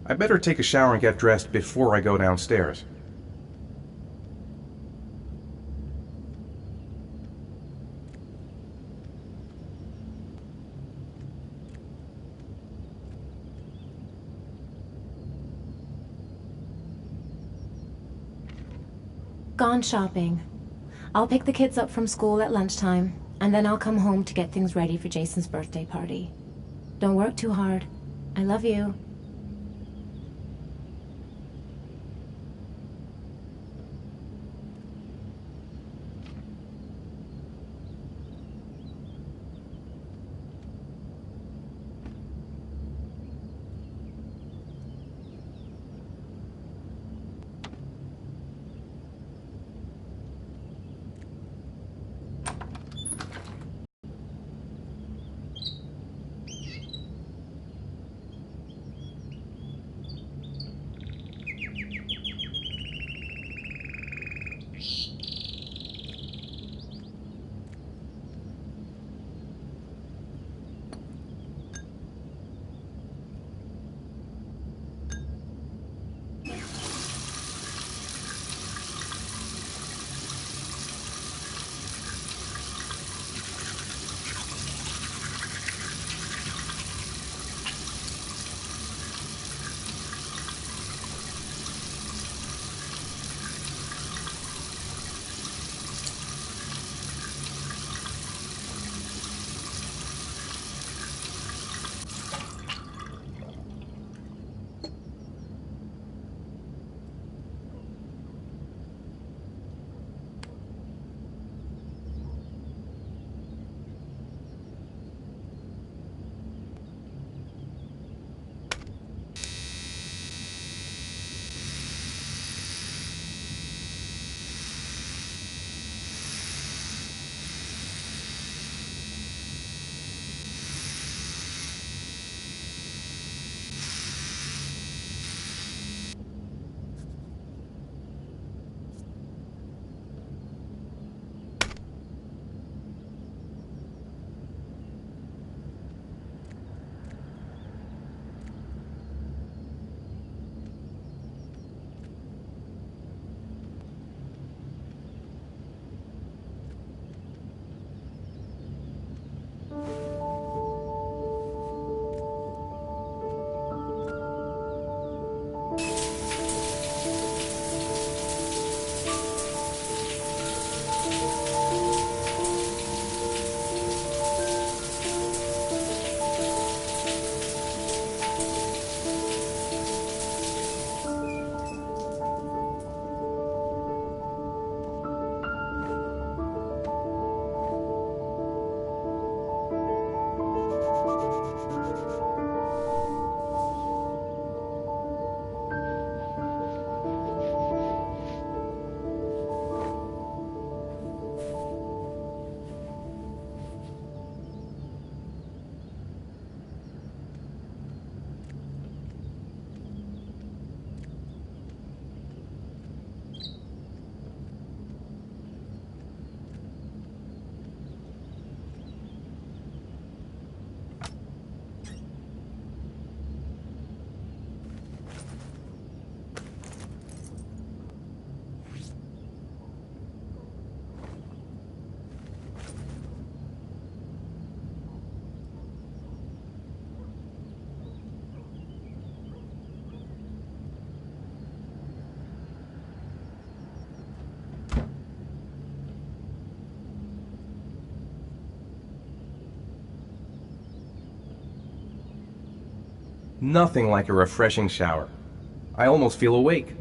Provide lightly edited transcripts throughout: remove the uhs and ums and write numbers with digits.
I better take a shower and get dressed before I go downstairs. Gone shopping. I'll pick the kids up from school at lunchtime, and then I'll come home to get things ready for Jason's birthday party. Don't work too hard. I love you. Nothing like a refreshing shower. I almost feel awake.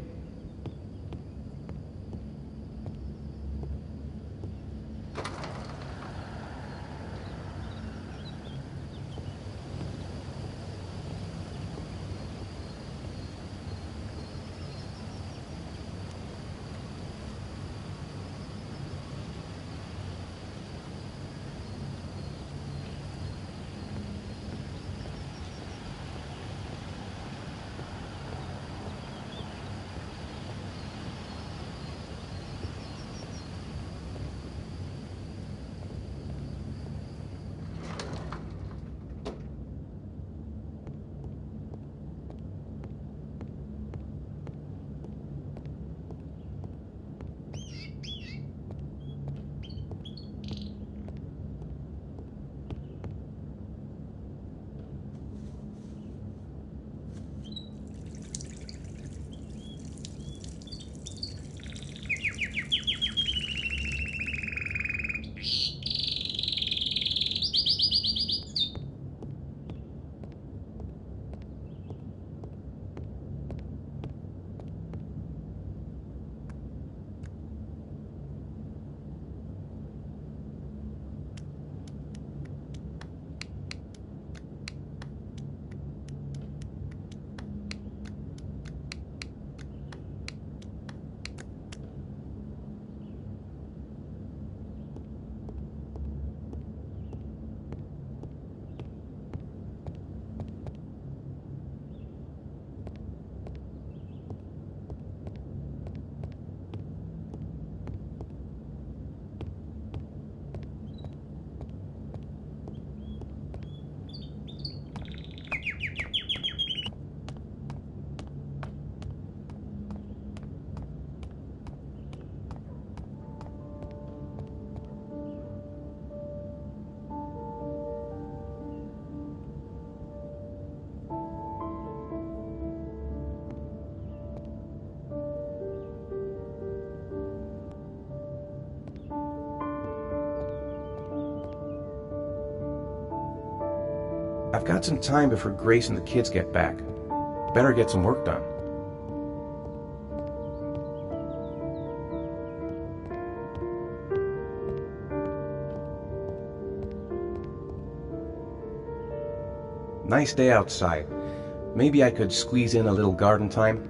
I've got some time before Grace and the kids get back. Better get some work done. Nice day outside. Maybe I could squeeze in a little garden time.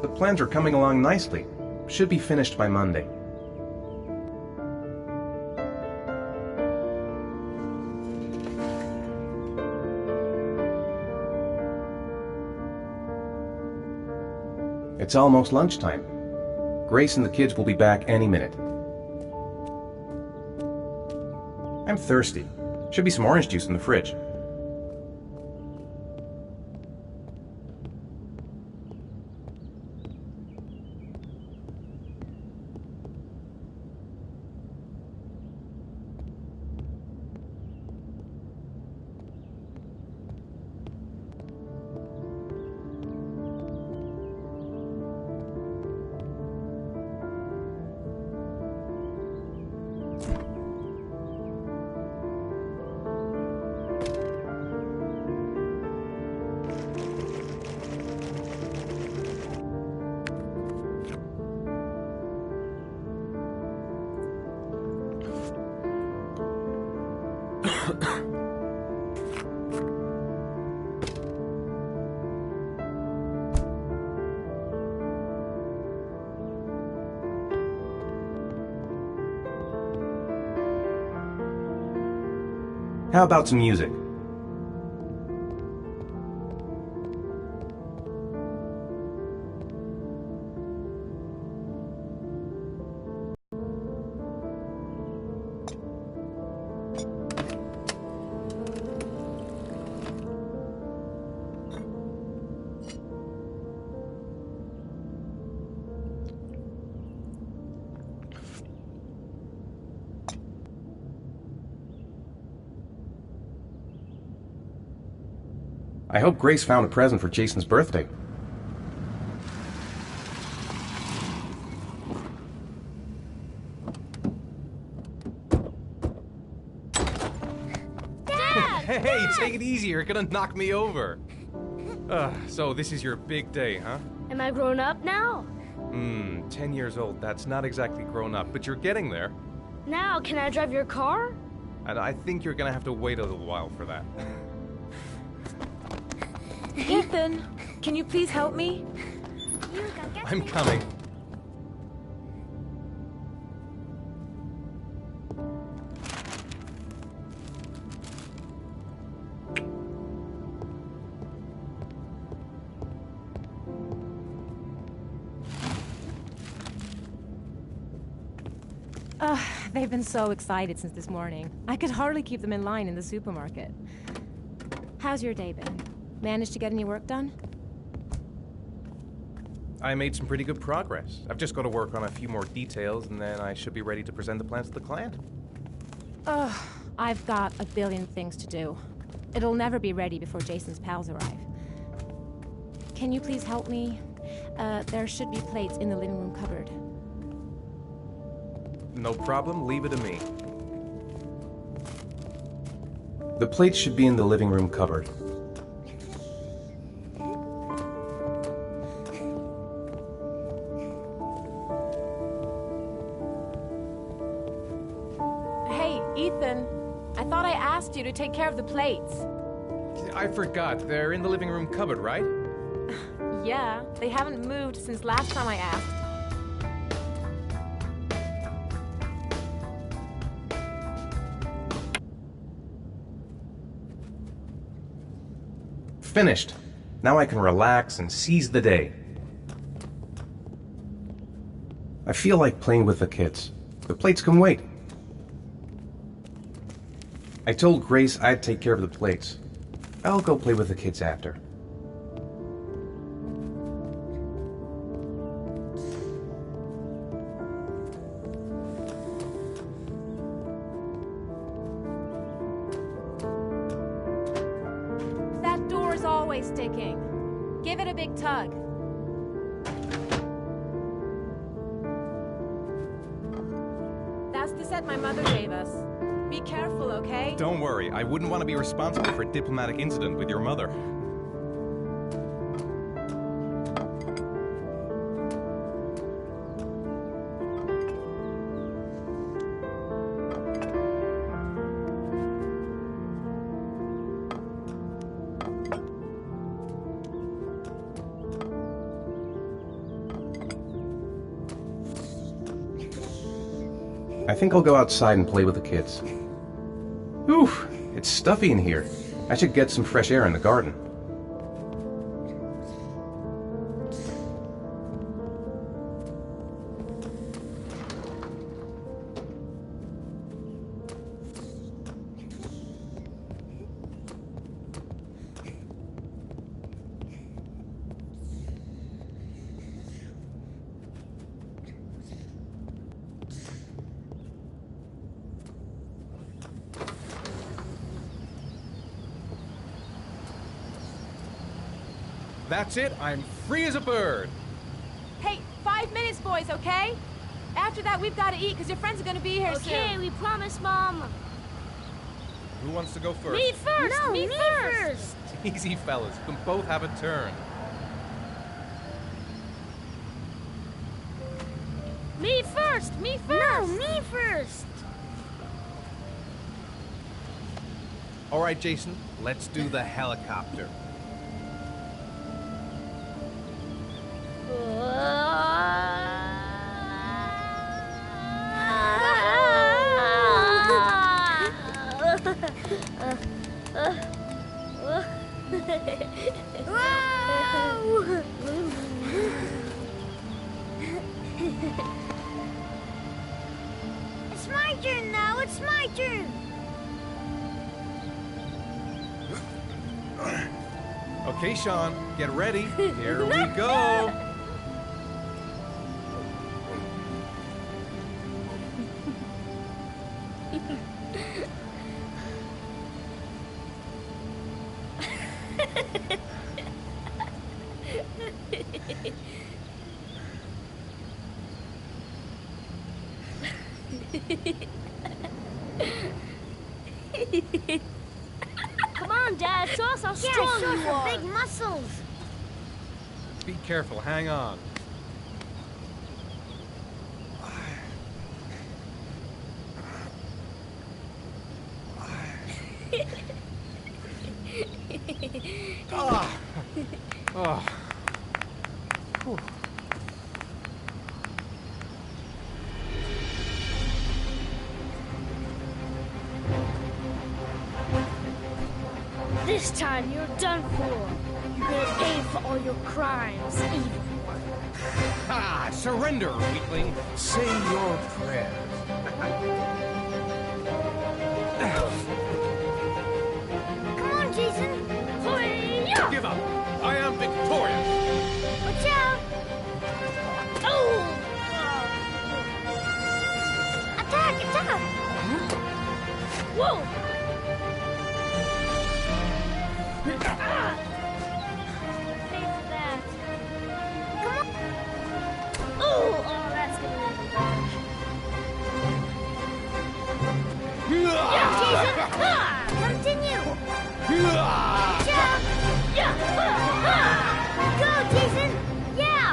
The plans are coming along nicely. Should be finished by Monday. It's almost lunchtime. Grace and the kids will be back any minute. I'm thirsty. Should be some orange juice in the fridge. How about some music? I hope Grace found a present for Jason's birthday. Dad! Hey, Dad! take it easy, you're gonna knock me over. So this is your big day, huh? Am I grown up now? 10 years old, that's not exactly grown up, but you're getting there. Now, can I drive your car? And I think you're gonna have to wait a little while for that. Ethan, can you please help me? I'm coming. They've been so excited since this morning. I could hardly keep them in line in the supermarket. How's your day been? Managed to get any work done? I made some pretty good progress. I've just got to work on a few more details, and then I should be ready to present the plans to the client. I've got a billion things to do. It'll never be ready before Jason's pals arrive. Can you please help me? There should be plates in the living room cupboard. No problem, leave it to me. The plates should be in the living room cupboard. Hey, Ethan. I thought I asked you to take care of the plates. I forgot, they're in the living room cupboard, right? Yeah, they haven't moved since last time I asked. Finished. Now I can relax and seize the day. I feel like playing with the kids. The plates can wait. I told Grace I'd take care of the plates. I'll go play with the kids after. That door's always sticking. Give it a big tug. That's the set my mother gave us. Be careful, okay? Don't worry, I wouldn't want to be responsible for a diplomatic incident with your mother. I think I'll go outside and play with the kids. Ooh, it's stuffy in here. I should get some fresh air in the garden. That's it, I'm free as a bird. Hey, 5 minutes, boys, okay? After that, we've got to eat, because your friends are going to be here soon. Okay, we promise, Mom. Who wants to go first? Me first! No, me me first! Easy, fellas, you can both have a turn. Me first! Me first! No, me first! All right, Jason, let's do the helicopter. It's my turn now. It's my turn. Okay, Sean, get ready. Here we go. Come on, Dad. Show us how strong you are. Big muscles. Be careful, hang on. Ah. Oh. Whew. This time you're done for. You're gonna pay for all your crimes, evil one. Ah, surrender, weakling. Say your prayers. Come on, Jason. Hoi-ya! Give up. I am victorious. Watch out. Oh! Attack, attack. Whoa! Pay for that. Come on. Oh, that's gonna make me bad. Jason. Ah! Continue. Ah. Watch out. Yeah! Ah! Go, Jason. Yeah.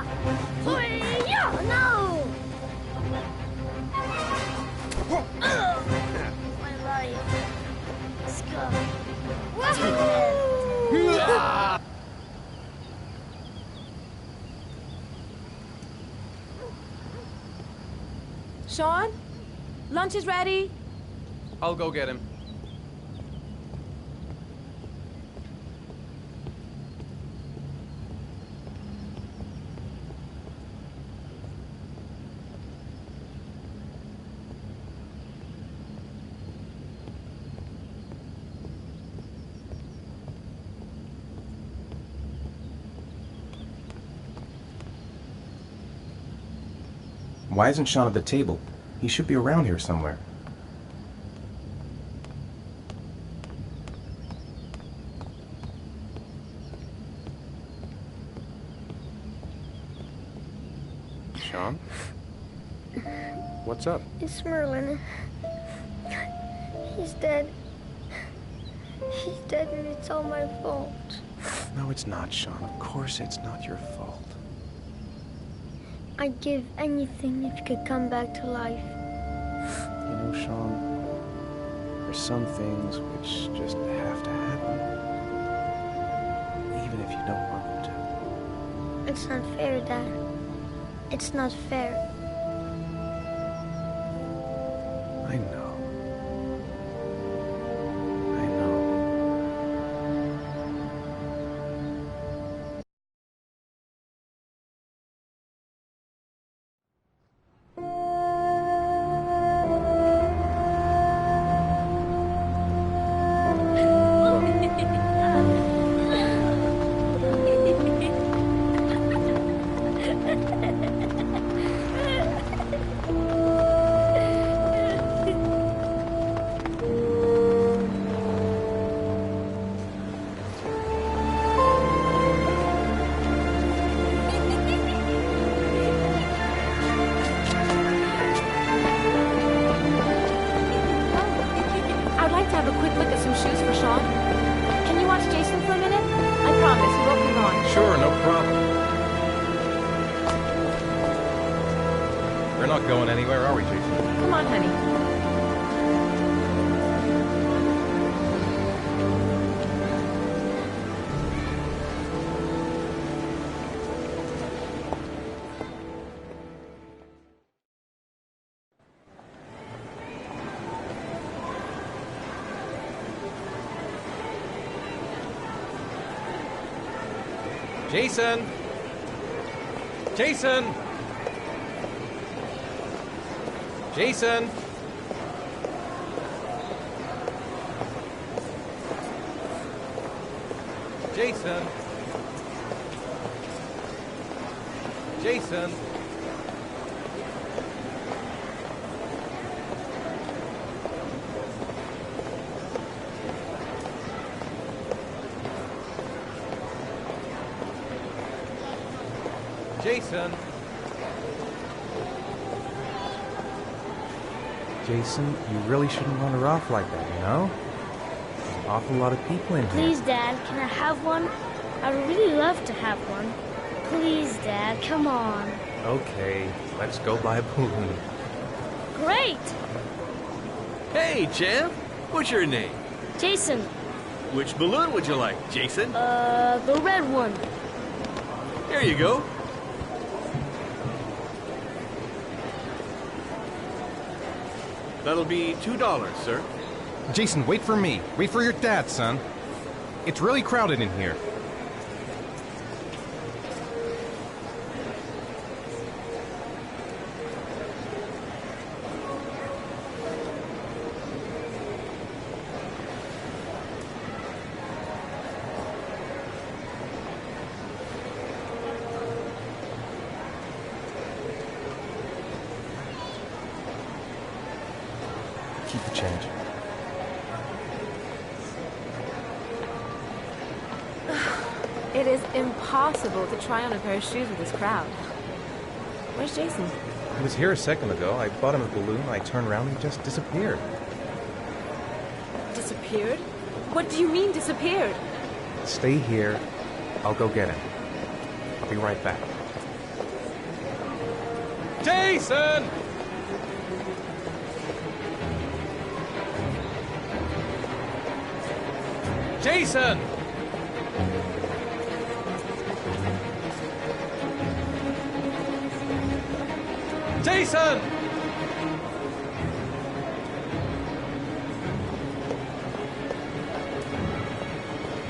Hoi-ya! Oh, no. My life. Scuff. Woohoo. Ah. Sean? Lunch is ready. I'll go get him. Why isn't Sean at the table? He should be around here somewhere. Sean? What's up? It's Merlin. He's dead. He's dead and it's all my fault. No, it's not, Sean. Of course it's not your fault. I'd give anything if you could come back to life. You know, Sean, there's some things which just have to happen. Even if you don't want them to. It's not fair, Dad. It's not fair. I know. I know. I'd like to have a quick look at some shoes for Sean. Can you watch Jason for a minute? I promise, he won't be gone. Sure, no problem. We're not going anywhere, are we, Jason? Come on, honey. Jason! Jason! Jason! Jason! Jason! Jason! Jason, you really shouldn't run her off like that, you know? There's an awful lot of people in here. Please, Dad, can I have one? I would really love to have one. Please, Dad, come on. Okay, let's go buy a balloon. Great! Hey, champ. What's your name? Jason, Which balloon would you like, Jason? the red one. Here you go. That'll be $2, sir. Jason, wait for me. Wait for your dad, son. It's really crowded in here. Keep the change. It is impossible to try on a pair of shoes with this crowd. Where's Jason? He was here a second ago. I bought him a balloon. I turned around and he just disappeared. Disappeared? What do you mean disappeared? Stay here. I'll go get him. I'll be right back. Jason! Jason! Jason!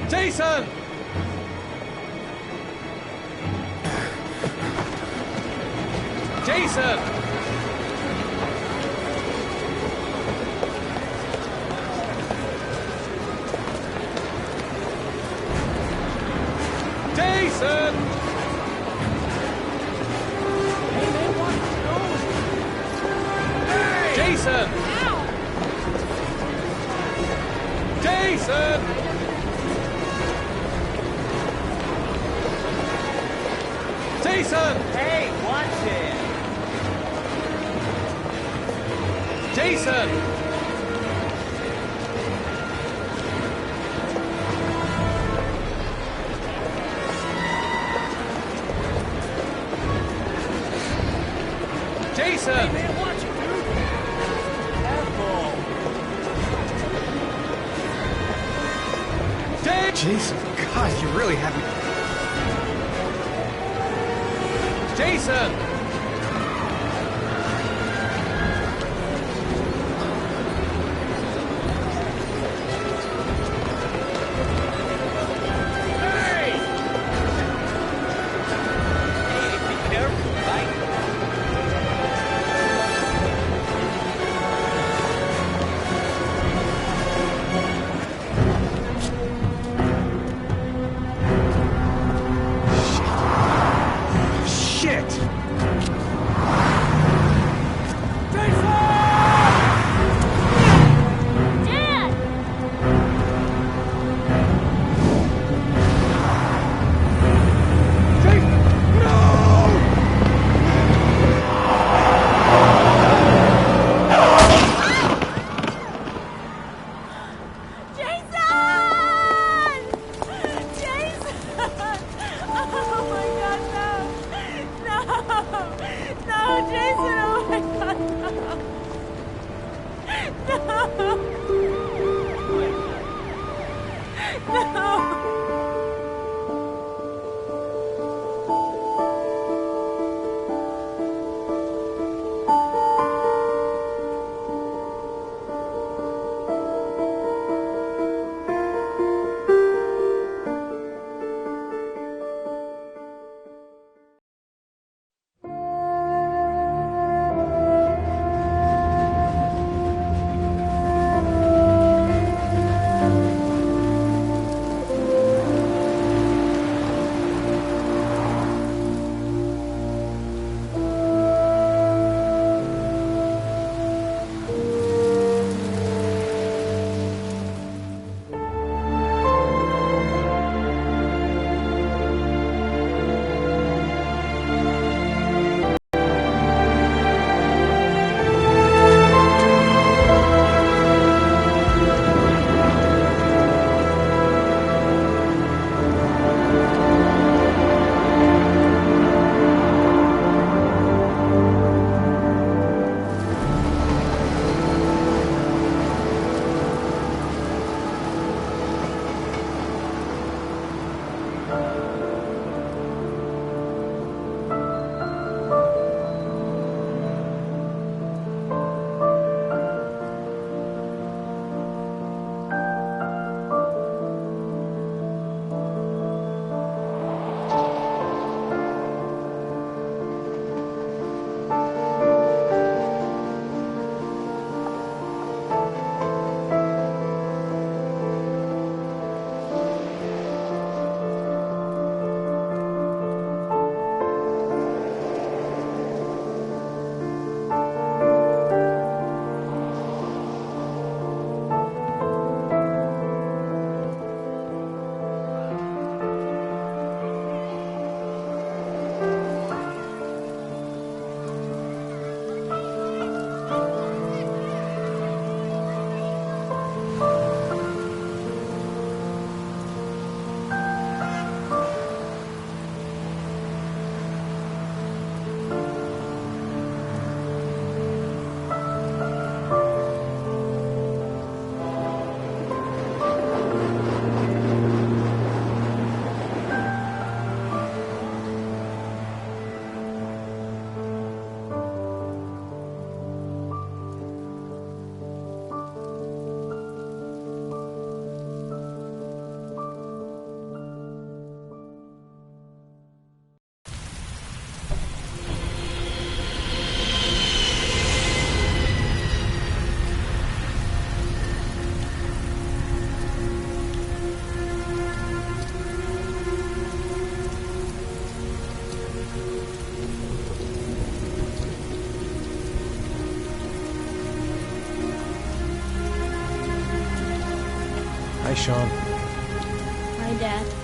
Jason! Jason! Jason! Jason! Jason! Jason! Hey, watch it! Jason! Jason! Hey, man, watch it, dude! Careful! Jason, God, you really have me. Jason! Hey! Hey, be careful, right? Shit! Hi, Sean. Hi, Dad.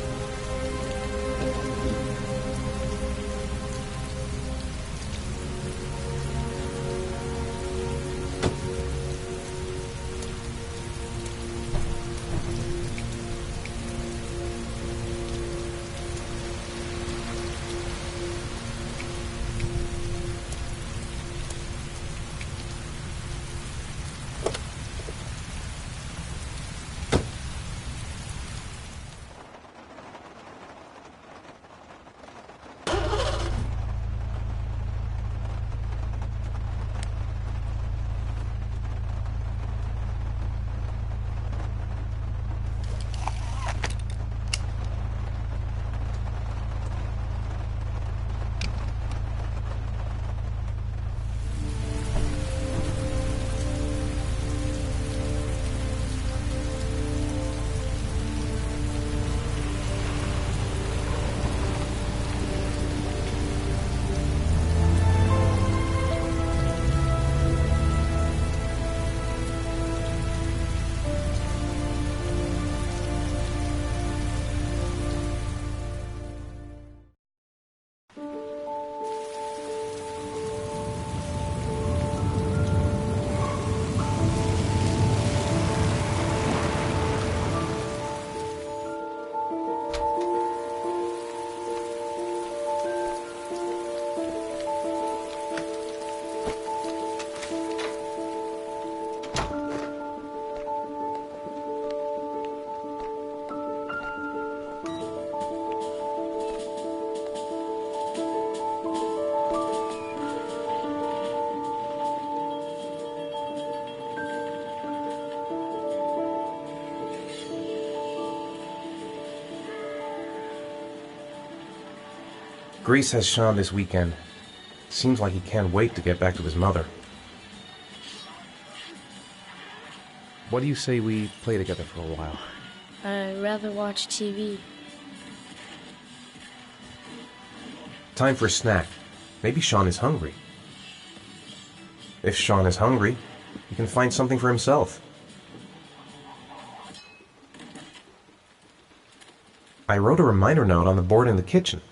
Grease has Sean this weekend. Seems like he can't wait to get back to his mother. What do you say we play together for a while? I'd rather watch TV. Time for a snack. Maybe Sean is hungry. If Sean is hungry, he can find something for himself. I wrote a reminder note on the board in the kitchen.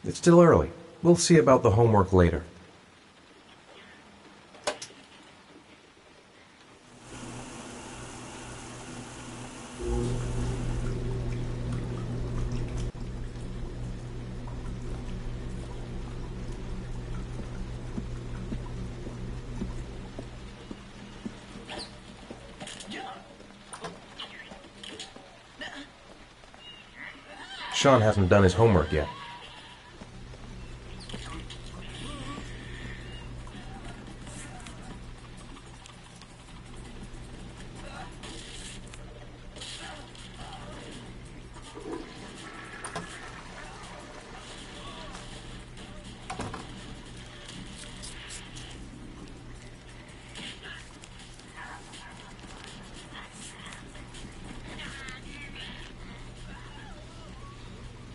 It's still early. We'll see about the homework later. Sean hasn't done his homework yet.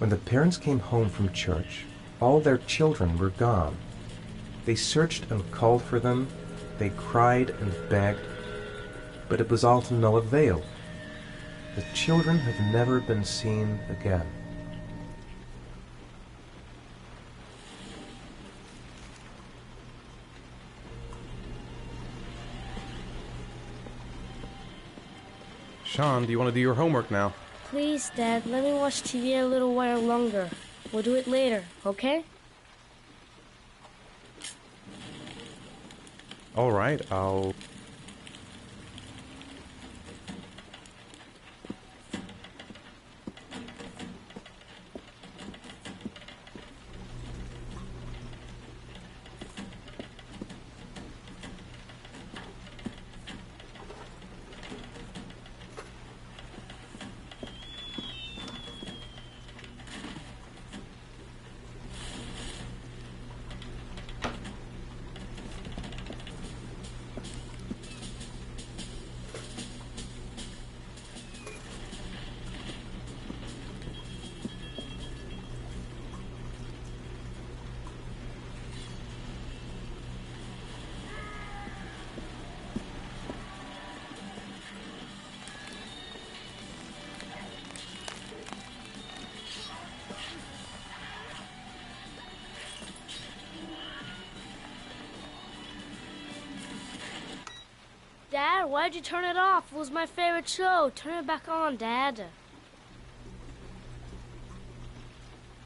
When the parents came home from church, all their children were gone. They searched and called for them, they cried and begged, but it was all to no avail. The children have never been seen again. Sean, do you want to do your homework now? Please, Dad, let me watch TV a little while longer. We'll do it later, okay? All right, I'll... Dad, why'd you turn it off? It was my favorite show. Turn it back on, Dad.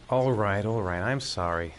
All right, I'm sorry.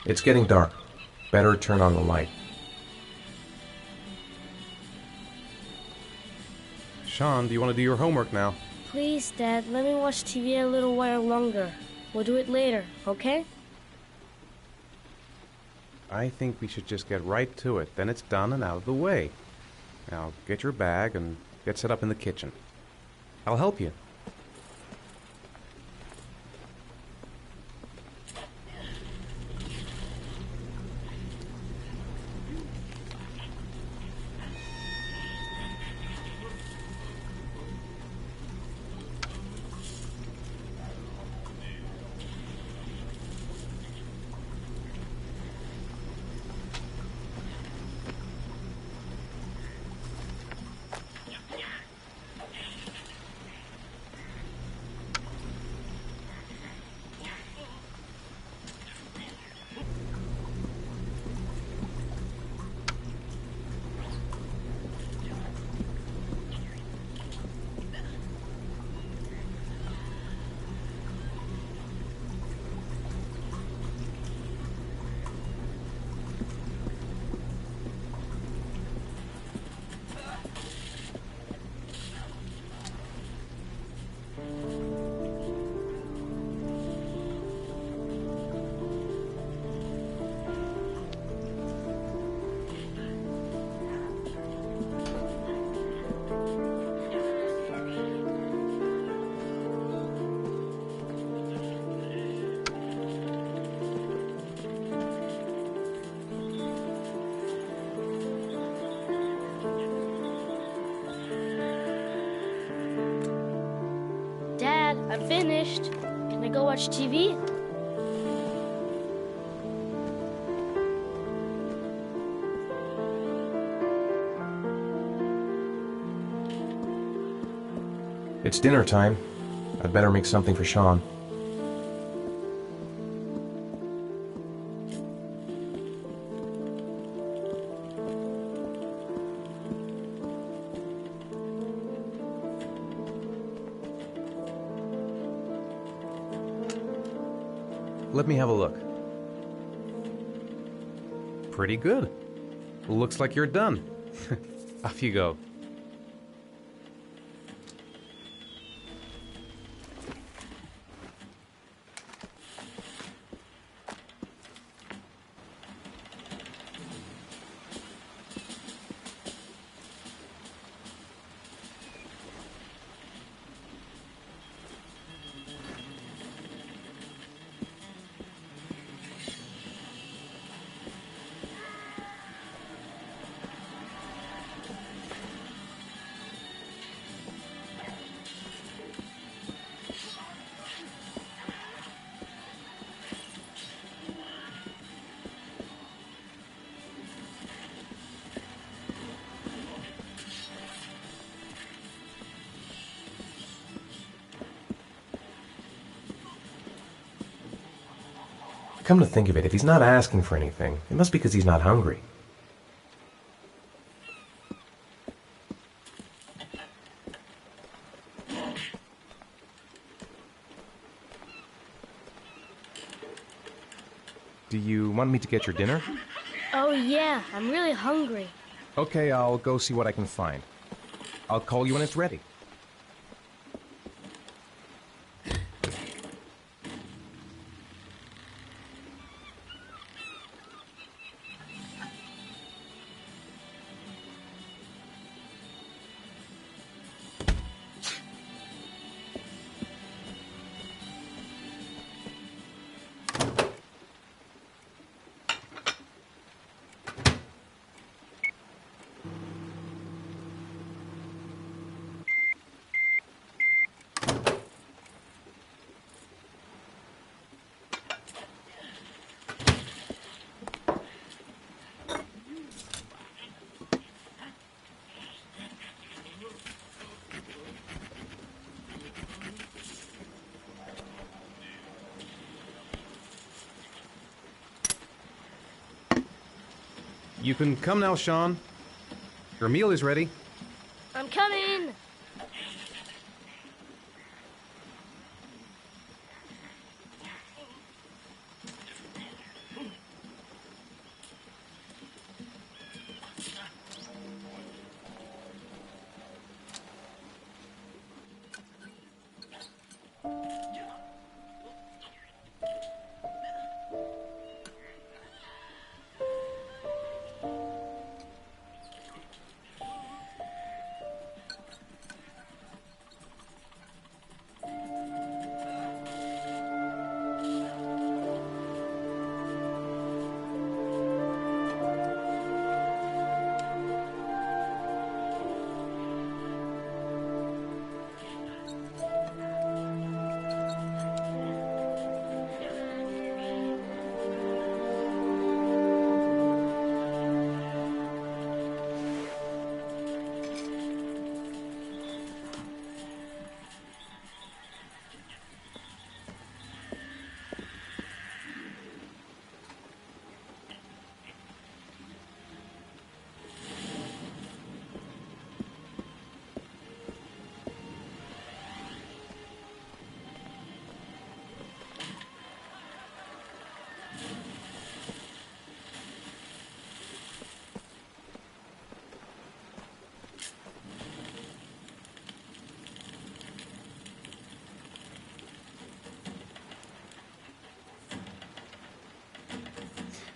It's getting dark. Better turn on the light. Sean, do you want to do your homework now? Please, Dad, let me watch TV a little while longer. We'll do it later, okay? I think we should just get right to it. Then it's done and out of the way. Now, get your bag and get set up in the kitchen. I'll help you. Dad, I'm finished. Can I go watch TV? It's dinner time. I'd better make something for Sean. Let me have a look. Pretty good. Looks like you're done. Off you go. come to think of it, if he's not asking for anything, it must be because he's not hungry. Do you want me to get your dinner? Oh yeah, I'm really hungry. Okay, I'll go see what I can find. I'll call you when it's ready. You can come now, Sean. Your meal is ready. I'm coming!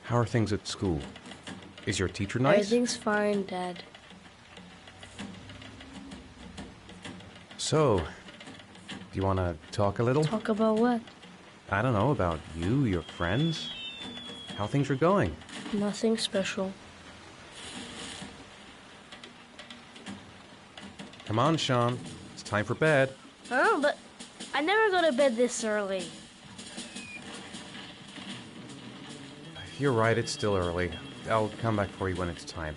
How are things at school? Is your teacher nice? Everything's fine, Dad. So, do you want to talk a little? Talk about what? I don't know, about you, your friends, how things are going. Nothing special. Come on, Sean. It's time for bed. Huh? But I never go to bed this early. You're right, it's still early. I'll come back for you when it's time.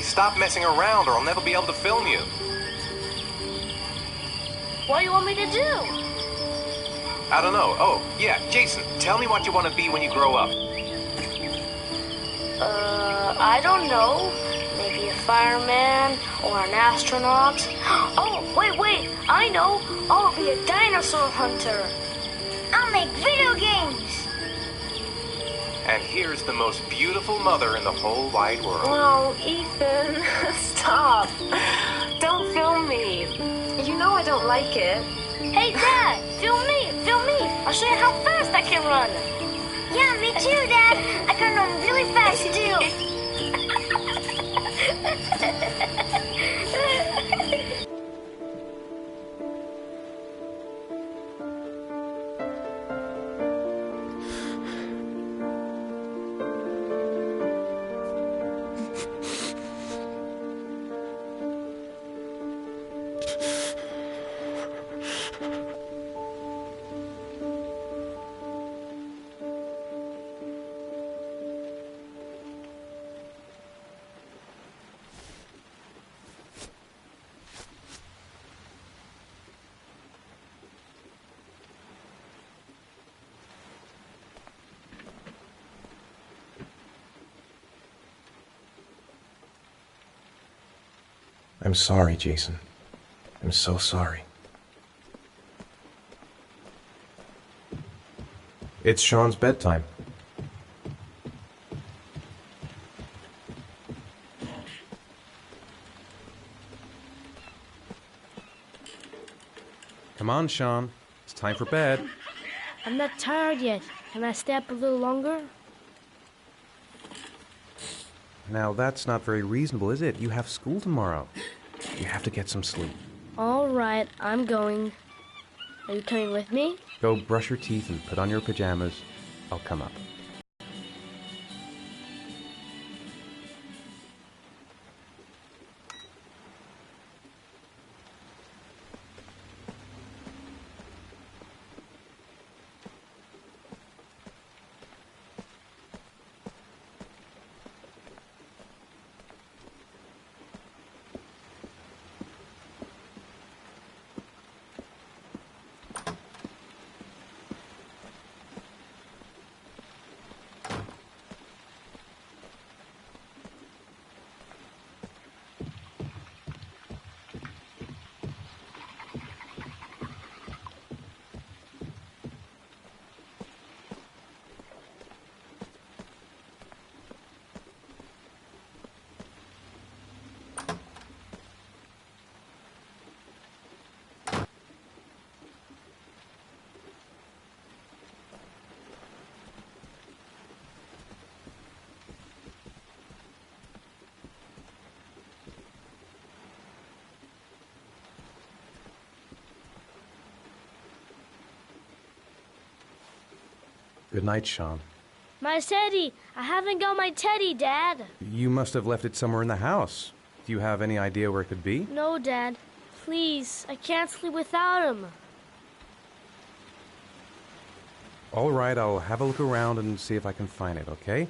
Hey, stop messing around or I'll never be able to film you. What do you want me to do? I don't know. Oh, yeah, Jason, tell me what you want to be when you grow up. I don't know. Maybe a fireman or an astronaut. Oh, wait, I know. I'll be a dinosaur hunter. I'll make video games. And here's the most beautiful mother in the whole wide world. Oh, Ethan, stop. Don't film me. You know I don't like it. Hey, Dad, film me. I'll show you how fast I can run. Yeah, me too, Dad. I can run really fast, too. I'm sorry, Jason. I'm so sorry. It's Sean's bedtime. Come on, Sean. It's time for bed. I'm not tired yet. Can I stay up a little longer? Now, that's not very reasonable, is it? You have school tomorrow. You have to get some sleep. All right, I'm going. Are you coming with me? Go brush your teeth and put on your pajamas. I'll come up. Good night, Sean. My teddy! I haven't got my teddy, Dad. You must have left it somewhere in the house. Do you have any idea where it could be? No, Dad. Please, I can't sleep without him. All right, I'll have a look around and see if I can find it, okay?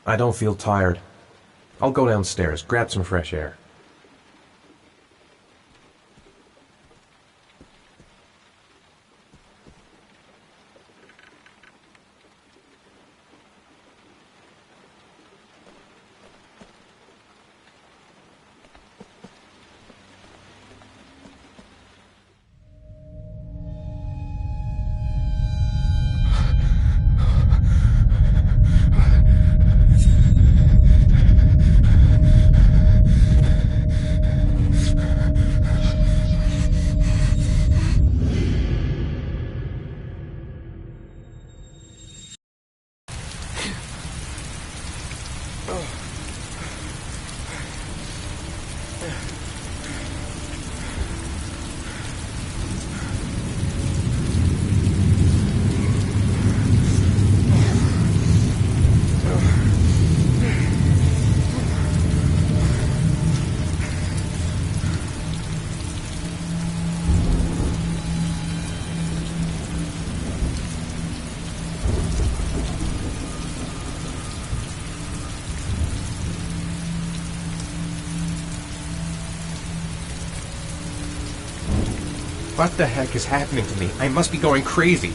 I don't feel tired. I'll go downstairs, grab some fresh air. What the heck is happening to me? I must be going crazy.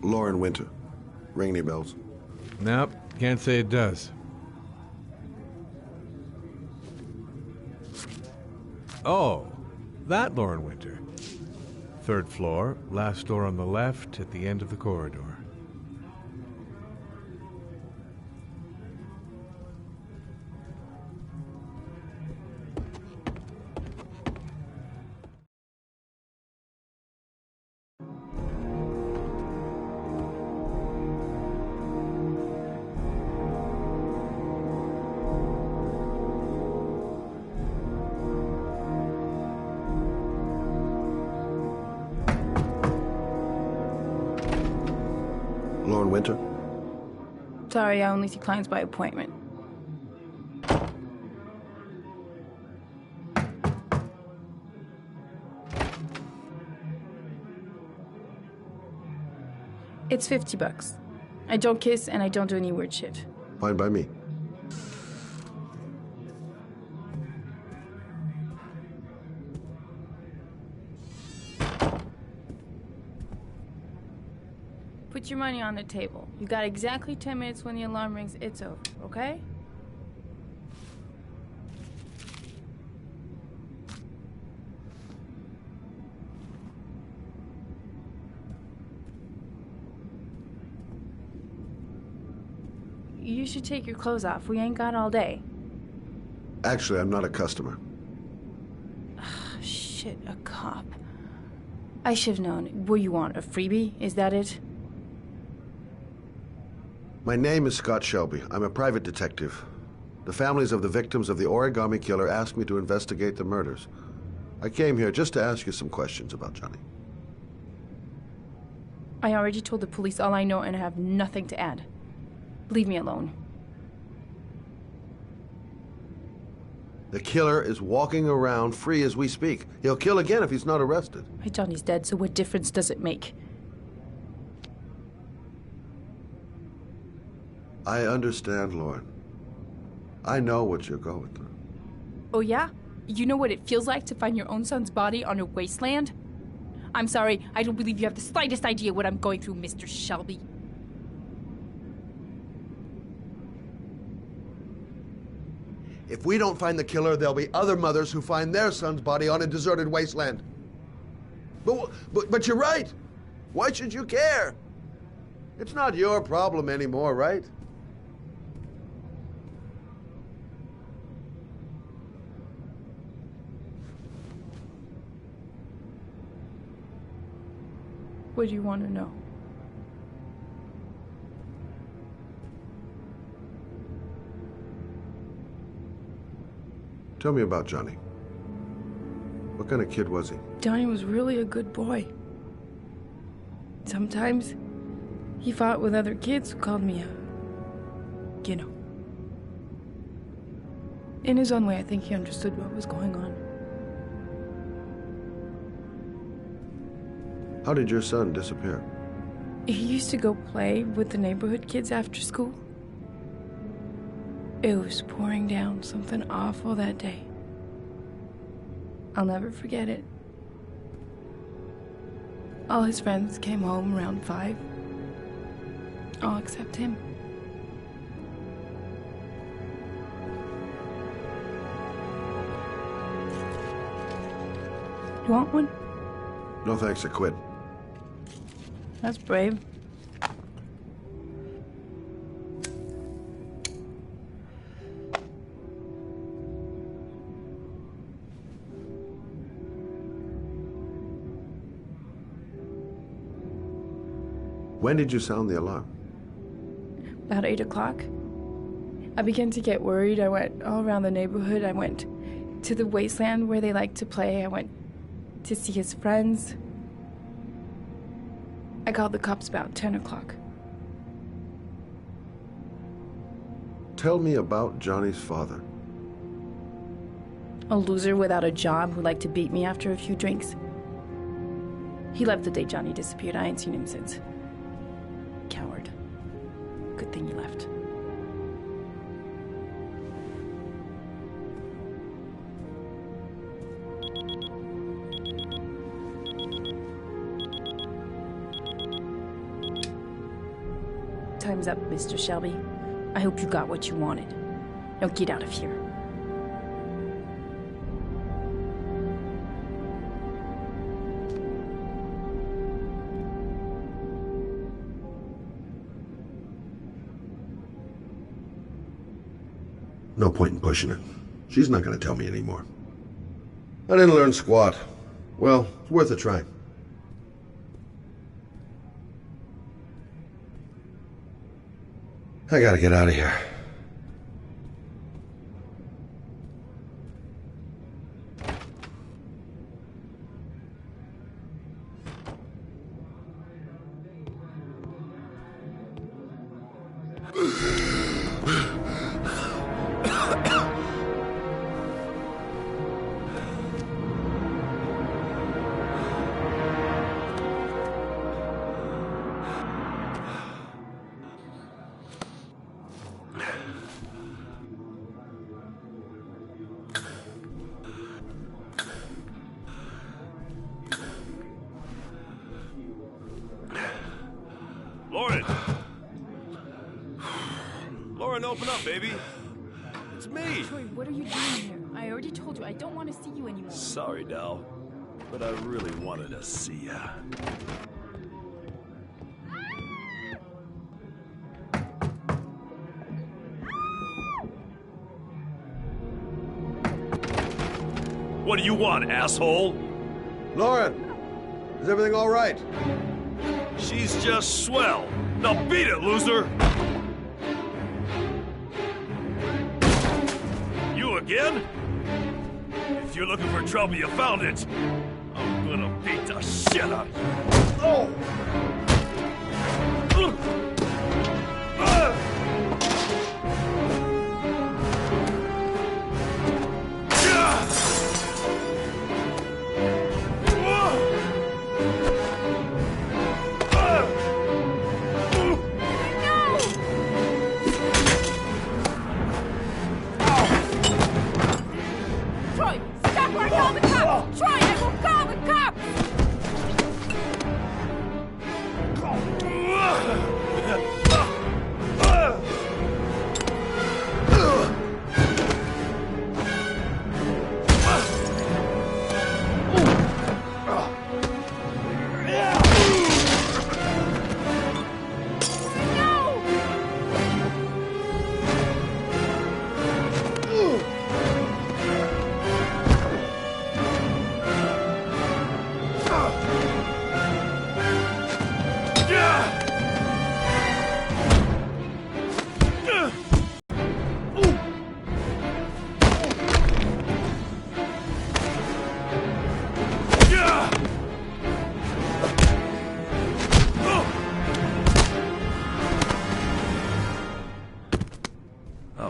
Lauren Winter. Ring any bells? Nope, can't say it does. Oh, that Lauren Winter. 3rd floor, last door on the left at the end of the corridor. Lauren Winter? Sorry, I only see clients by appointment. It's $50. I don't kiss and I don't do any weird shit. Fine by me. Put your money on the table. You got exactly 10 minutes. When the alarm rings, it's over, okay? You should take your clothes off. We ain't got all day. Actually, I'm not a customer. Shit, a cop. I should've known. What you want, a freebie? Is that it? My name is Scott Shelby. I'm a private detective. The families of the victims of the origami killer asked me to investigate the murders. I came here just to ask you some questions about Johnny. I already told the police all I know and I have nothing to add. Leave me alone. The killer is walking around free as we speak. He'll kill again if he's not arrested. My Johnny's dead, so what difference does it make? I understand, Lauren. I know what you're going through. Oh yeah? You know what it feels like to find your own son's body on a wasteland? I'm sorry, I don't believe you have the slightest idea what I'm going through, Mr. Shelby. If we don't find the killer, there'll be other mothers who find their son's body on a deserted wasteland. But you're right. Why should you care? It's not your problem anymore, right? What do you want to know? Tell me about Johnny. What kind of kid was he? Johnny was really a good boy. Sometimes he fought with other kids who called me you know. In his own way, I think he understood what was going on. How did your son disappear? He used to go play with the neighborhood kids after school. It was pouring down something awful that day. I'll never forget it. All his friends came home around 5. All except him. You want one? No thanks, I quit. That's brave. When did you sound the alarm? About 8 o'clock. I began to get worried. I went all around the neighborhood. I went to the wasteland where they like to play. I went to see his friends. I called the cops about 10 o'clock. Tell me about Johnny's father. A loser without a job who liked to beat me after a few drinks. He left the day Johnny disappeared. I ain't seen him since. Coward. Good thing he left. Time's up, Mr. Shelby. I hope you got what you wanted. Now get out of here. No point in pushing it. She's not going to tell me anymore. I didn't learn squat. Well, it's worth a try. I gotta get out of here. Lauren, open up, baby. It's me. Troy, what are you doing here? I already told you I don't want to see you anymore. Sorry, Dal, but I really wanted to see ya. What do you want, asshole? Lauren, is everything all right? She's just swell. Now beat it, loser! You again? If you're looking for trouble, you found it. I'm gonna beat the shit out of you. Oh!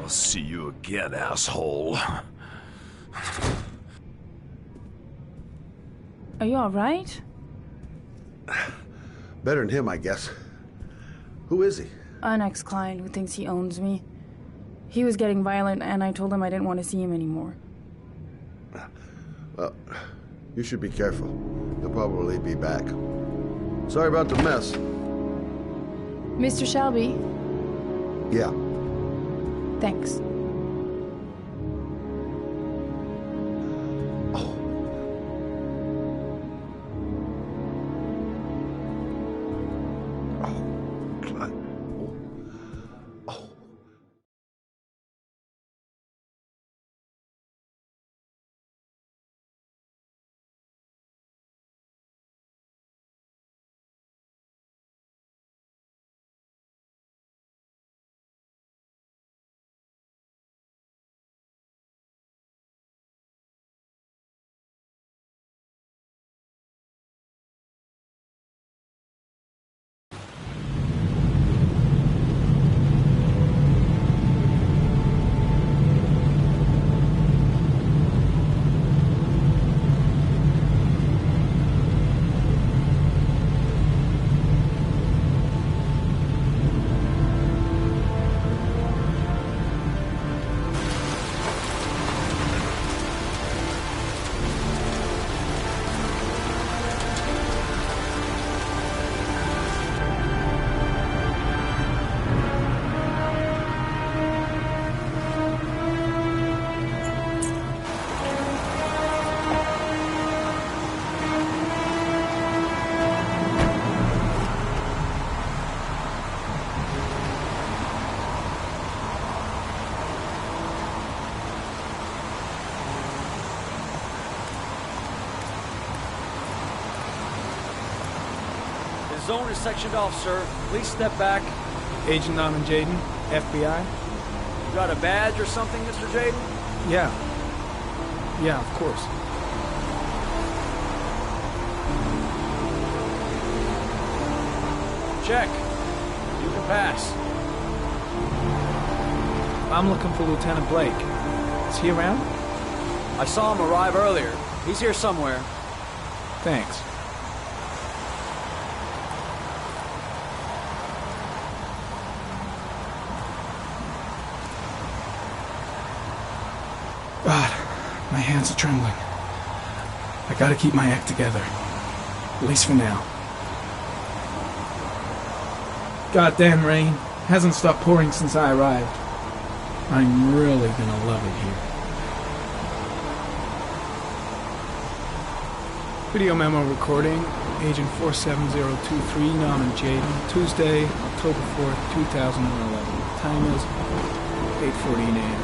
I'll see you again, asshole. Are you alright? Better than him, I guess. Who is he? An ex-client who thinks he owns me. He was getting violent, and I told him I didn't want to see him anymore. Well, you should be careful. He'll probably be back. Sorry about the mess. Mr. Shelby, Yeah. thanks. The zone is sectioned off, sir. Please step back. Agent Norman Jaden, FBI. You got a badge or something, Mr. Jaden? Yeah. Yeah, of course. Check. You can pass. I'm looking for Lieutenant Blake. Is he around? I saw him arrive earlier. He's here somewhere. Thanks. God, my hands are trembling. I gotta keep my act together. At least for now. Goddamn rain. Hasn't stopped pouring since I arrived. I'm really gonna love it here. Video memo recording, Agent 47023, Norman Jaden, Tuesday, October 4th, 2011. Time is 8:14 a.m.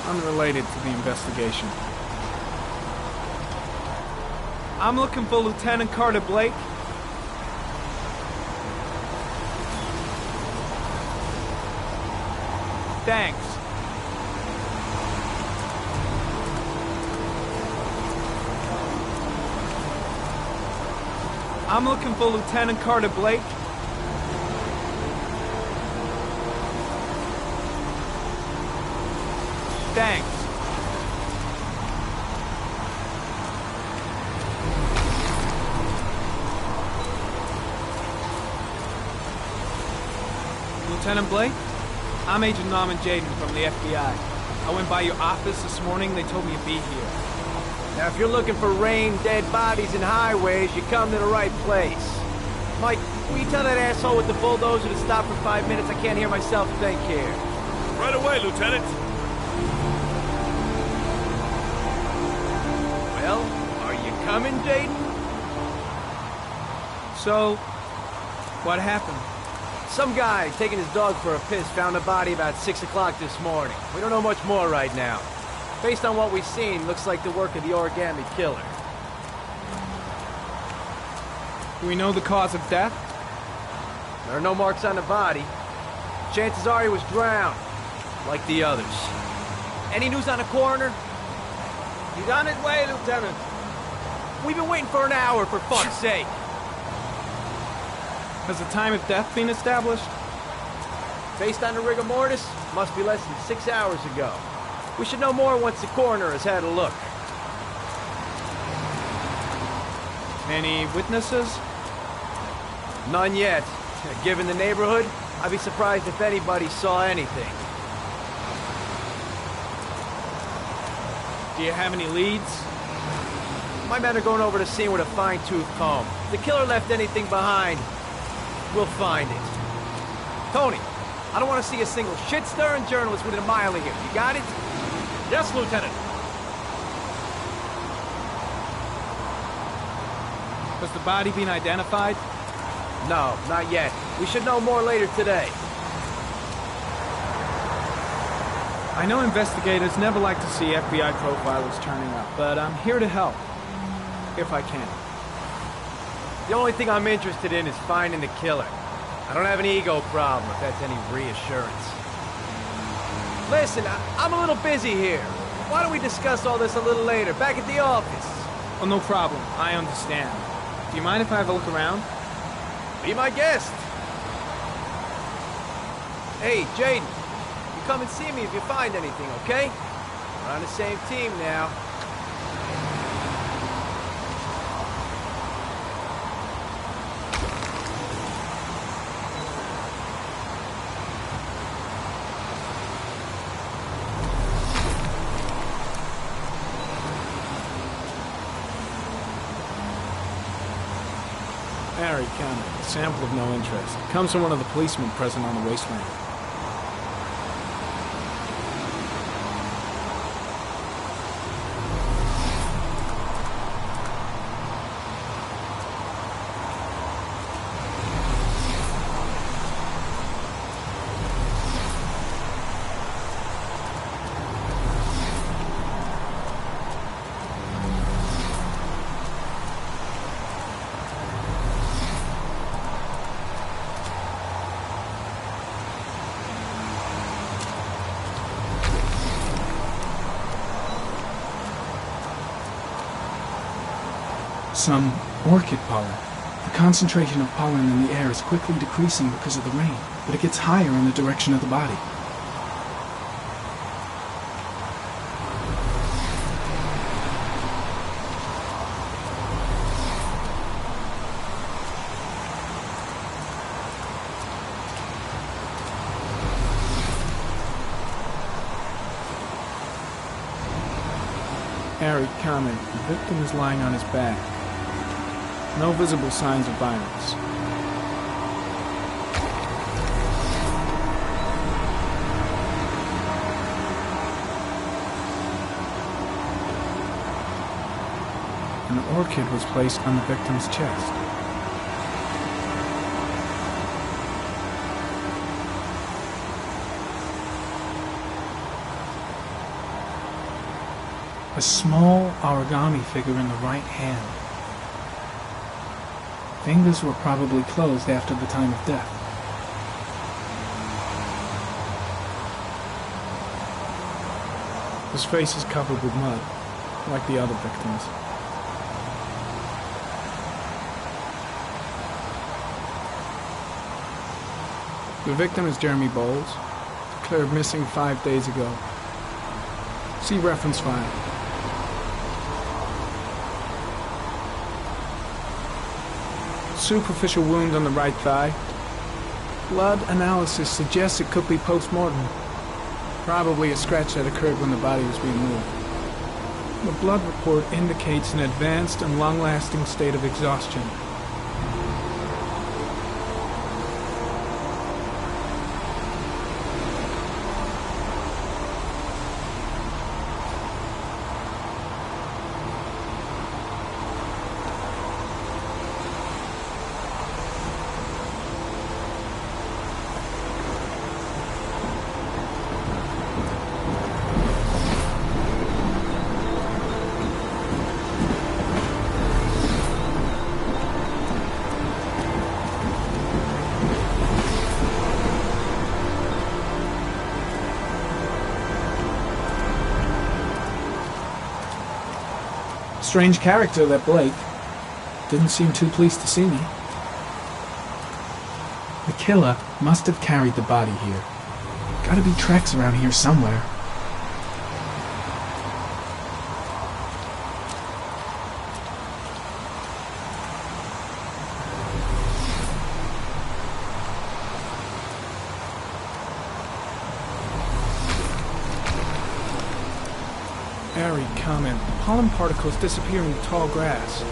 Unrelated to the investigation. I'm looking for Lieutenant Carter Blake. Thanks. I'm looking for Lieutenant Carter Blake. Thanks. Lieutenant Blake? I'm Agent Norman Jaden from the FBI. I went by your office this morning. They told me you'd be here. Now, if you're looking for rain, dead bodies, and highways, you come to the right place. Mike, will you tell that asshole with the bulldozer to stop for 5 minutes? I can't hear myself think here. Right away, Lieutenant. Well, are you coming, Jaden? So, what happened? Some guy taking his dog for a piss found a body about 6 o'clock this morning. We don't know much more right now. Based on what we've seen, looks like the work of the origami killer. Do we know the cause of death? There are no marks on the body. Chances are he was drowned, like the others. Any news on the coroner? He's on his way, Lieutenant. We've been waiting for an hour, for fuck's sake. Has the time of death been established? Based on the rigor mortis, must be less than 6 hours ago. We should know more once the coroner has had a look. Any witnesses? None yet. Given the neighborhood, I'd be surprised if anybody saw anything. Do you have any leads? My men are going over the scene with a fine-tooth comb. If the killer left anything behind, we'll find it. Tony, I don't want to see a single shit-stirring journalist within a mile of here. You got it? Yes, Lieutenant. Has the body been identified? No, not yet. We should know more later today. I know investigators never like to see FBI profilers turning up, but I'm here to help, if I can. The only thing I'm interested in is finding the killer. I don't have an ego problem, if that's any reassurance. Listen, I'm a little busy here. Why don't we discuss all this a little later, back at the office? Oh, no problem. I understand. Do you mind if I have a look around? Be my guest. Hey, Jaden, you come and see me if you find anything, okay? We're on the same team now. Harry County. Sample of no interest. Comes from one of the policemen present on the wasteland. Some orchid pollen. The concentration of pollen in the air is quickly decreasing because of the rain, but it gets higher in the direction of the body. Harry comment. The victim is lying on his back. No visible signs of violence. An orchid was placed on the victim's chest. A small origami figure in the right hand. Fingers were probably closed after the time of death. His face is covered with mud, like the other victims. The victim is Jeremy Bowles, declared missing 5 days ago. See reference file. Superficial wound on the right thigh. Blood analysis suggests it could be post-mortem. Probably a scratch that occurred when the body was being moved. The blood report indicates an advanced and long-lasting state of exhaustion. strange character, that Blake. Didn't seem too pleased to see me. The killer must have carried the body here. Gotta be tracks around here somewhere. Airy comment. Pollen particles disappear in the tall grass.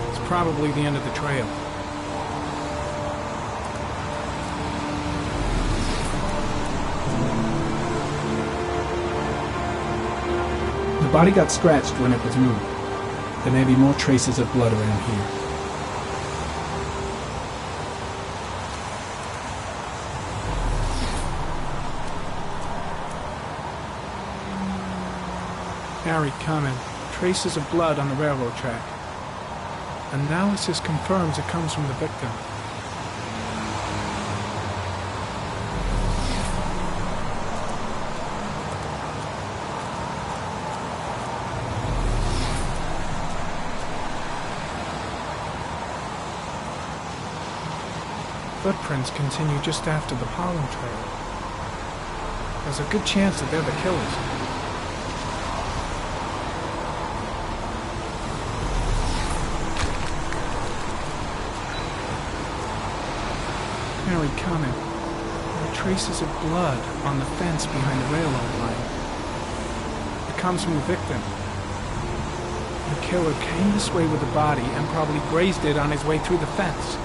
It's probably the end of the trail. The body got scratched when it was moved. There may be more traces of blood around here. Harry comment. Traces of blood on the railroad track. Analysis confirms it comes from the victim. Footprints continue just after the pollen trail. There's a good chance that they're the killers. Harry comment. There are traces of blood on the fence behind the railroad line. It comes from the victim. The killer came this way with the body and probably grazed it on his way through the fence.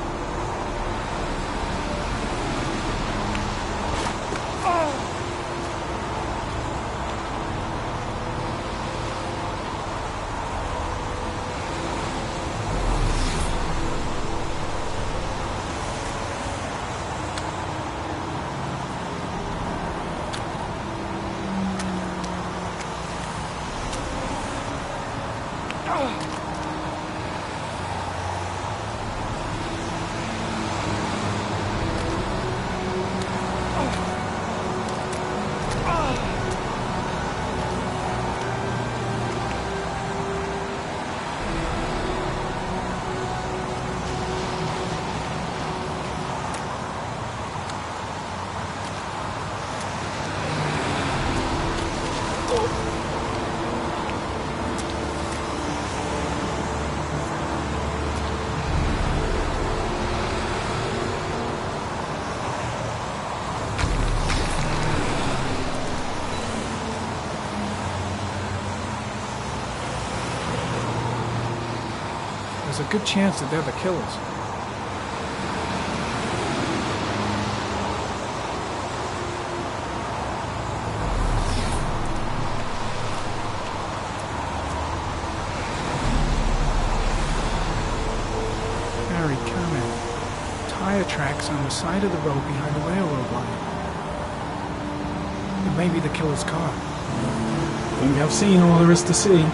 There's a good chance that they're the killers. Harry, comment. Tire tracks on the side of the road behind the railroad line. It may be the killer's car. Think I've seen all there is to see.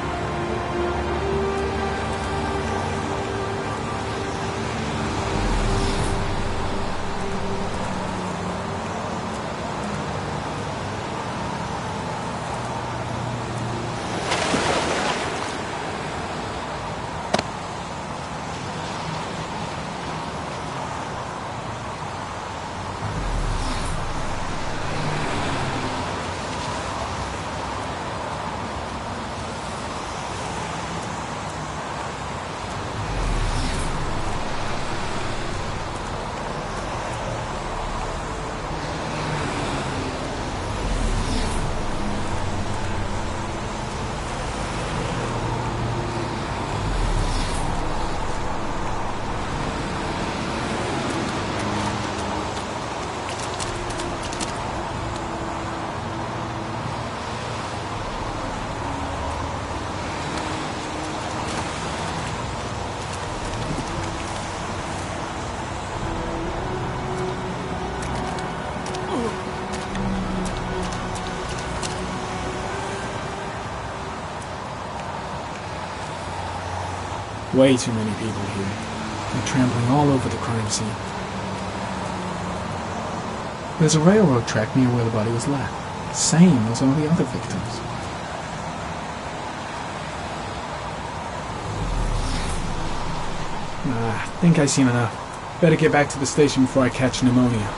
Way too many people here. They're trampling all over the crime scene. There's a railroad track near where the body was left. Same as all the other victims. I think I've seen enough. Better get back to the station before I catch pneumonia.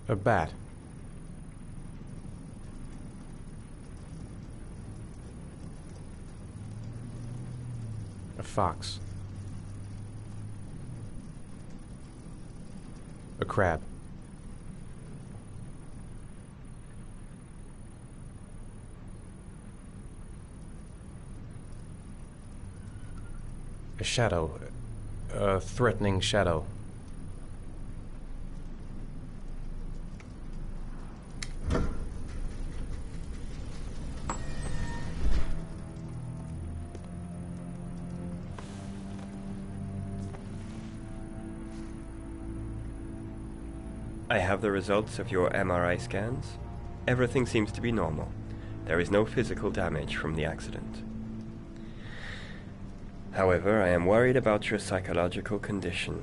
A bat. A fox. A crab. A shadow. A threatening shadow. I have the results of your MRI scans. Everything seems to be normal. There is no physical damage from the accident. However, I am worried about your psychological condition.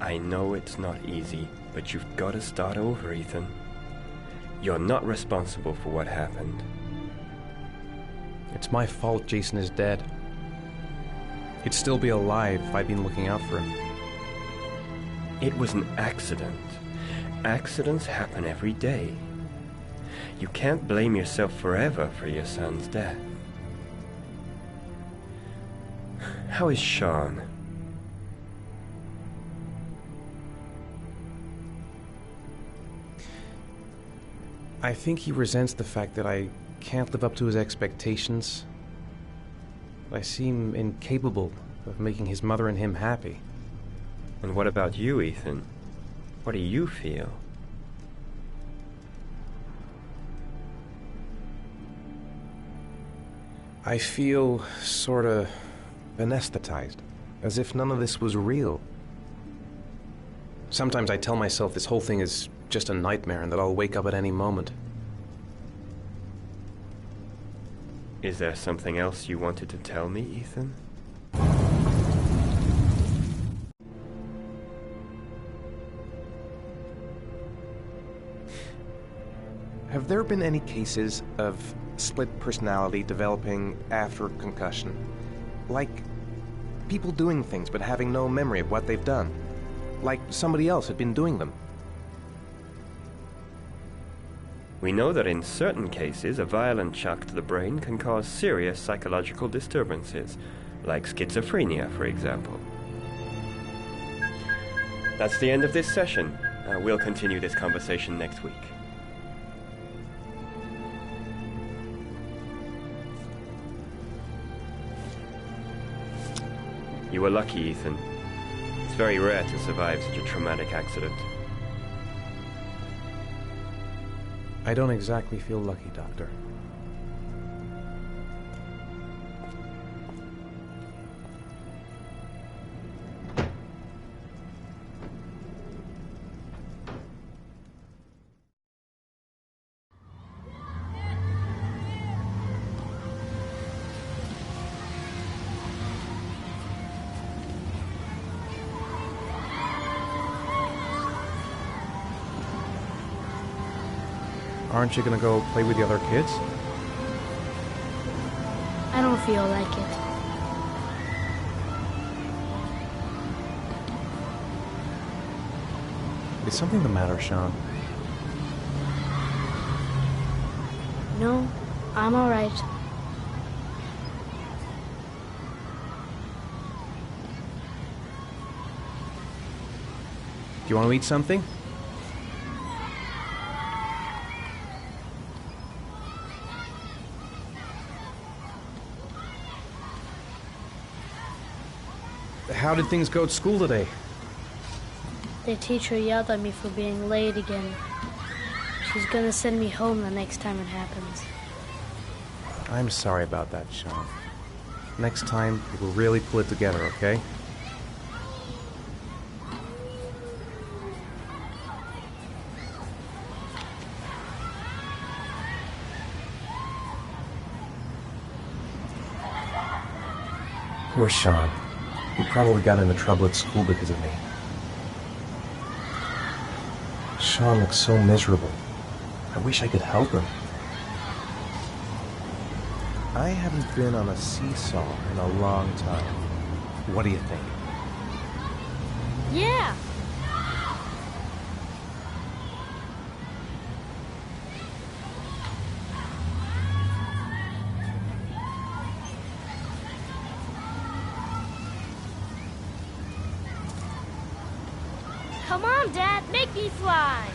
I know it's not easy, but you've got to start over, Ethan. You're not responsible for what happened. It's my fault Jason is dead. He'd still be alive if I'd been looking out for him. It was an accident. Accidents happen every day. You can't blame yourself forever for your son's death. How is Sean? I think he resents the fact that I can't live up to his expectations. I seem incapable of making his mother and him happy. And what about you, Ethan? What do you feel? I feel sorta anesthetized, as if none of this was real. Sometimes I tell myself this whole thing is just a nightmare and that I'll wake up at any moment. Is there something else you wanted to tell me, Ethan? Have there been any cases of split personality developing after concussion? Like people doing things but having no memory of what they've done? Like somebody else had been doing them? We know that in certain cases, a violent shock to the brain can cause serious psychological disturbances, like schizophrenia, for example. That's the end of this session. We'll continue this conversation next week. You were lucky, Ethan. It's very rare to survive such a traumatic accident. I don't exactly feel lucky, Doctor. Aren't you gonna go play with the other kids? I don't feel like it. Is something the matter, Sean? No, I'm alright. Do you want to eat something? How did things go at school today? The teacher yelled at me for being late again. She's gonna send me home the next time it happens. I'm sorry about that, Sean. Next time, we'll really pull it together, okay? Poor Sean. He probably got into trouble at school because of me. Sean looks so miserable. I wish I could help him. I haven't been on a seesaw in a long time. What do you think? Yeah! Come on, Dad, make me fly!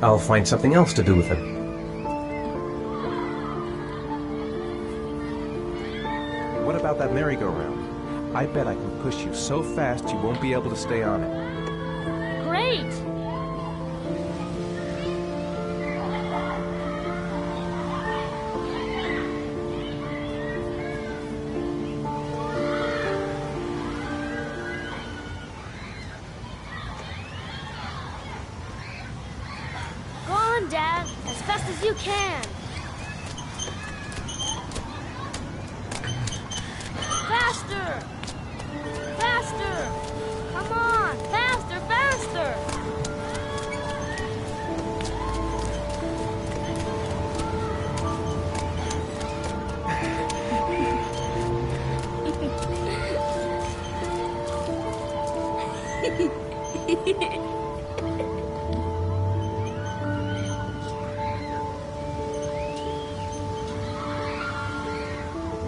I'll find something else to do with him. What about that merry-go-round? I bet I can push you so fast you won't be able to stay on it. Great! Go on, Dad, as fast as you can. Faster! Faster! Come on! Faster, faster!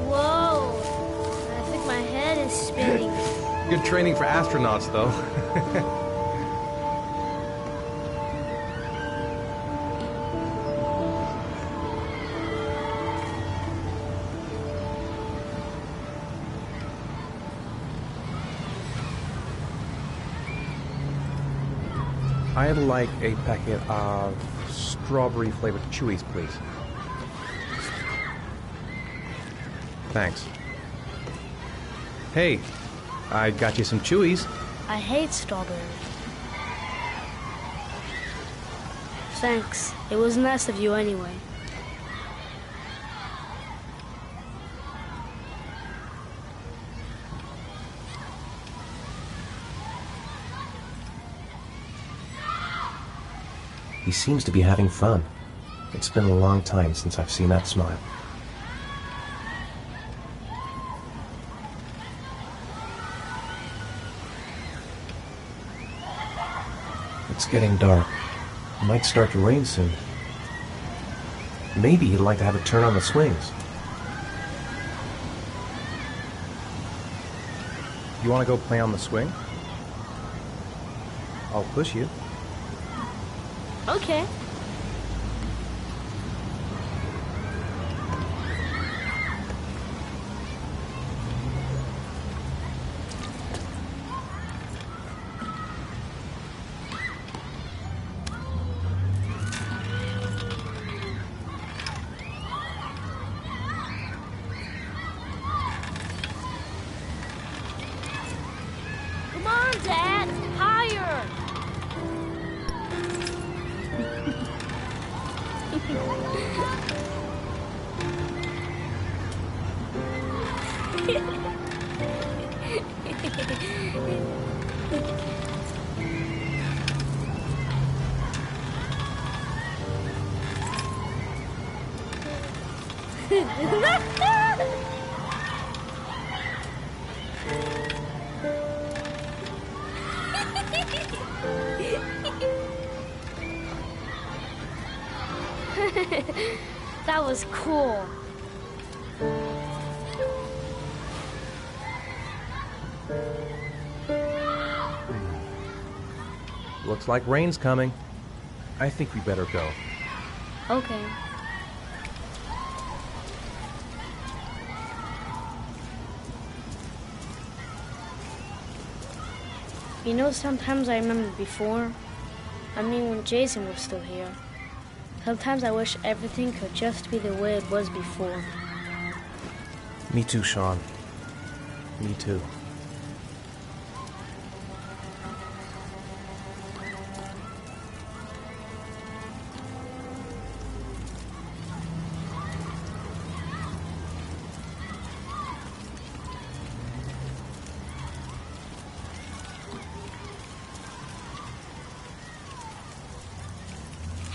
Whoa! I think my head is spinning. Good training for astronauts, though. I'd like a packet of strawberry-flavored Chewies, please. Thanks. Hey, I got you some Chewies. I hate strawberry. Thanks. It was nice of you anyway. He seems to be having fun. It's been a long time since I've seen that smile. It's getting dark. It might start to rain soon. Maybe he'd like to have a turn on the swings. You want to go play on the swing? I'll push you. Okay. on, Dad! Higher! That was cool. Looks like rain's coming. I think we better go. Okay. You know, sometimes I remember before. I mean, when Jason was still here. Sometimes I wish everything could just be the way it was before. Me too, Sean. Me too.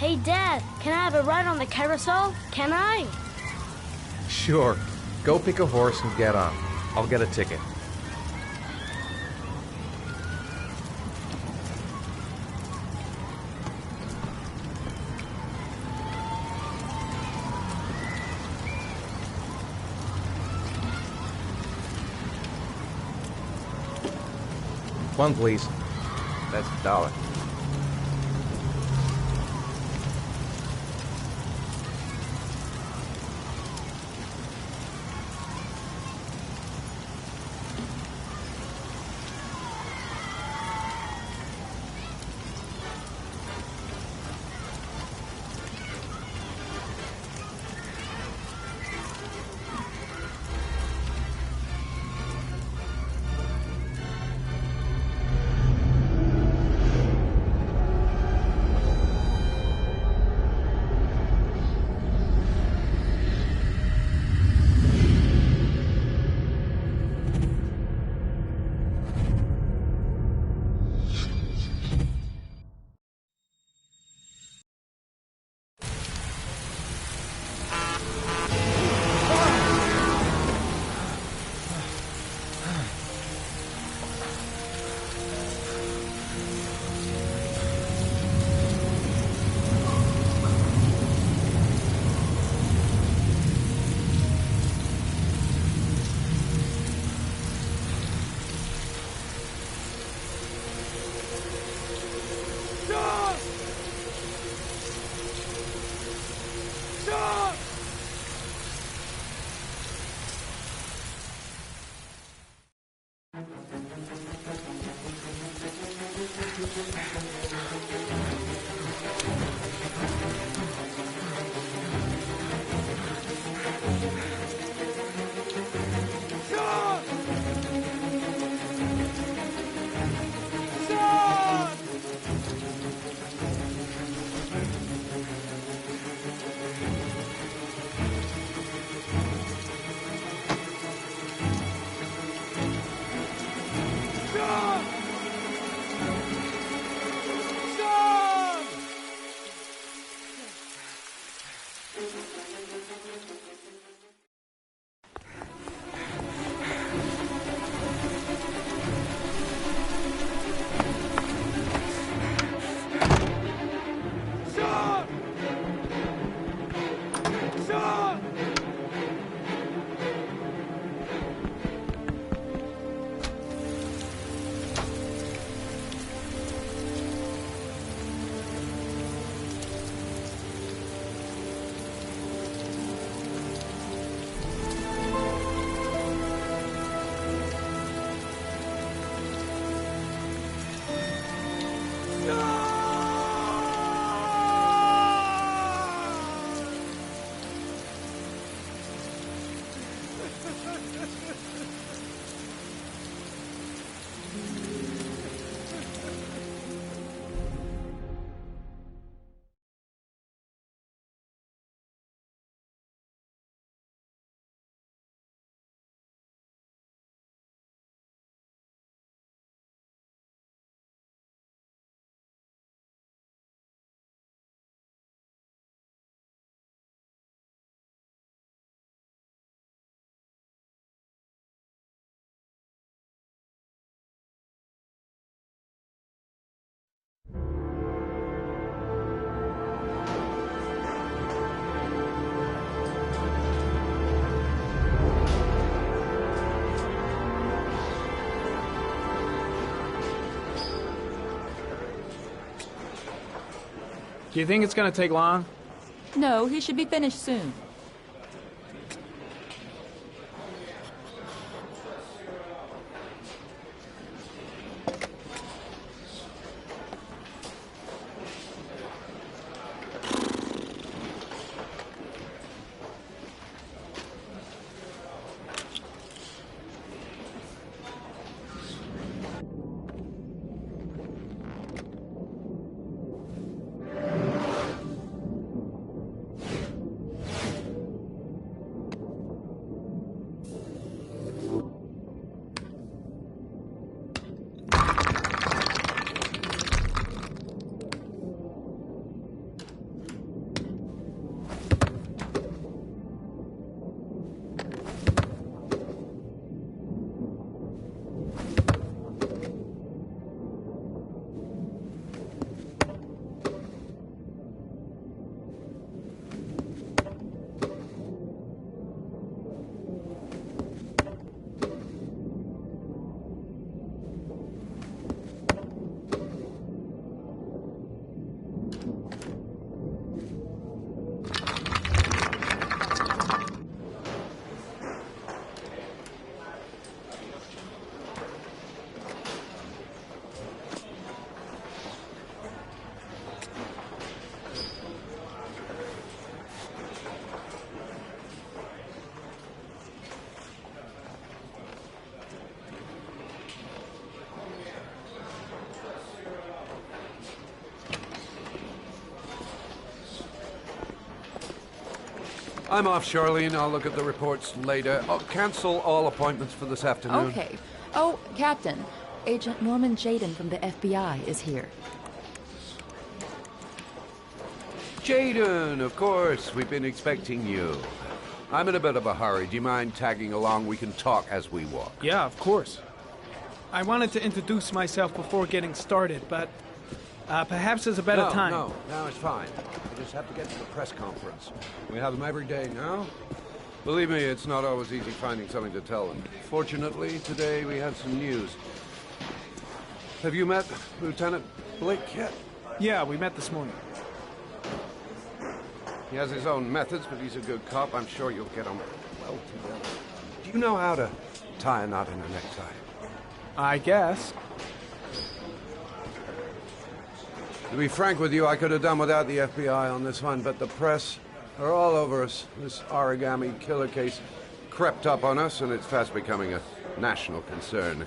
Hey, Dad, can I have a ride on the carousel? Can I? Sure. Go pick a horse and get on. I'll get a ticket. One, please. That's $1. Do you think it's gonna take long? No, he should be finished soon. I'm off, Charlene. I'll look at the reports later. I'll cancel all appointments for this afternoon. Okay. Oh, Captain. Agent Norman Jaden from the FBI is here. Jaden, of course. We've been expecting you. I'm in a bit of a hurry. Do you mind tagging along? We can talk as we walk. Yeah, of course. I wanted to introduce myself before getting started, but perhaps there's a better time. No, it's fine. We just have to get to the press conference. We have them every day now. Believe me, it's not always easy finding something to tell them. Fortunately, today we had some news. Have you met Lieutenant Blake yet? Yeah, we met this morning. He has his own methods, but he's a good cop. I'm sure you'll get on well together. Do you know how to tie a knot in a necktie? I guess. To be frank with you, I could have done without the FBI on this one, but the press are all over us. This origami killer case crept up on us, and it's fast becoming a national concern.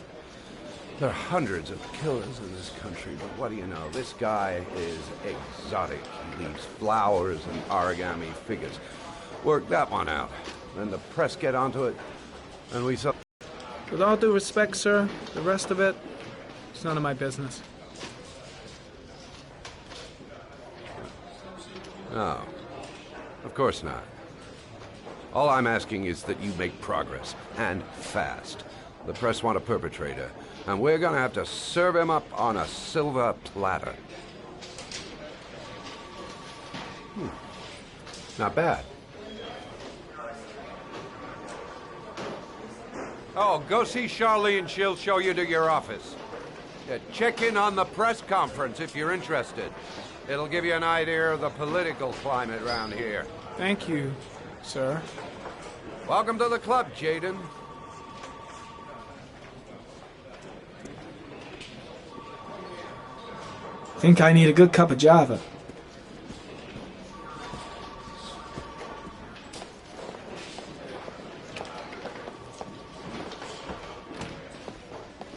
There are hundreds of killers in this country, but what do you know? This guy is exotic. He leaves flowers and origami figures. Work that one out. Then the press get onto it, and we saw... With all due respect, sir, the rest of it, it's none of my business. No, of course not. All I'm asking is that you make progress, and fast. The press want a perpetrator, and we're gonna have to serve him up on a silver platter. Not bad. Oh, go see Charlene. She'll show you to your office. Yeah, check in on the press conference if you're interested. It'll give you an idea of the political climate around here. Thank you, sir. Welcome to the club, Jaden. Think I need a good cup of Java.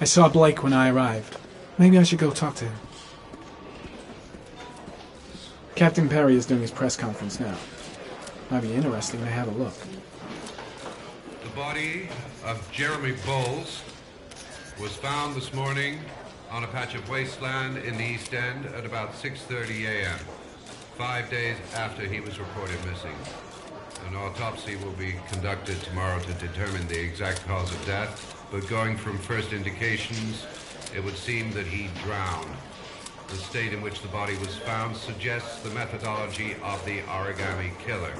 I saw Blake when I arrived. Maybe I should go talk to him. Captain Perry is doing his press conference now. Might be interesting to have a look. The body of Jeremy Bowles was found this morning on a patch of wasteland in the East End at about 6:30 a.m., 5 days after he was reported missing. An autopsy will be conducted tomorrow to determine the exact cause of death, but going from first indications, it would seem that he drowned. The state in which the body was found suggests the methodology of the origami killer.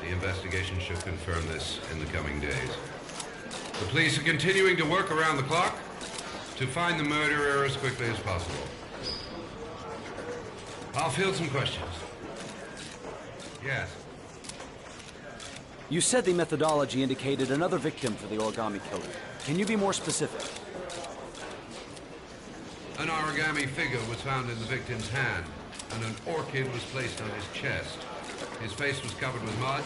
The investigation should confirm this in the coming days. The police are continuing to work around the clock to find the murderer as quickly as possible. I'll field some questions. Yes. You said the methodology indicated another victim for the origami killer. Can you be more specific? An origami figure was found in the victim's hand, and an orchid was placed on his chest. His face was covered with mud,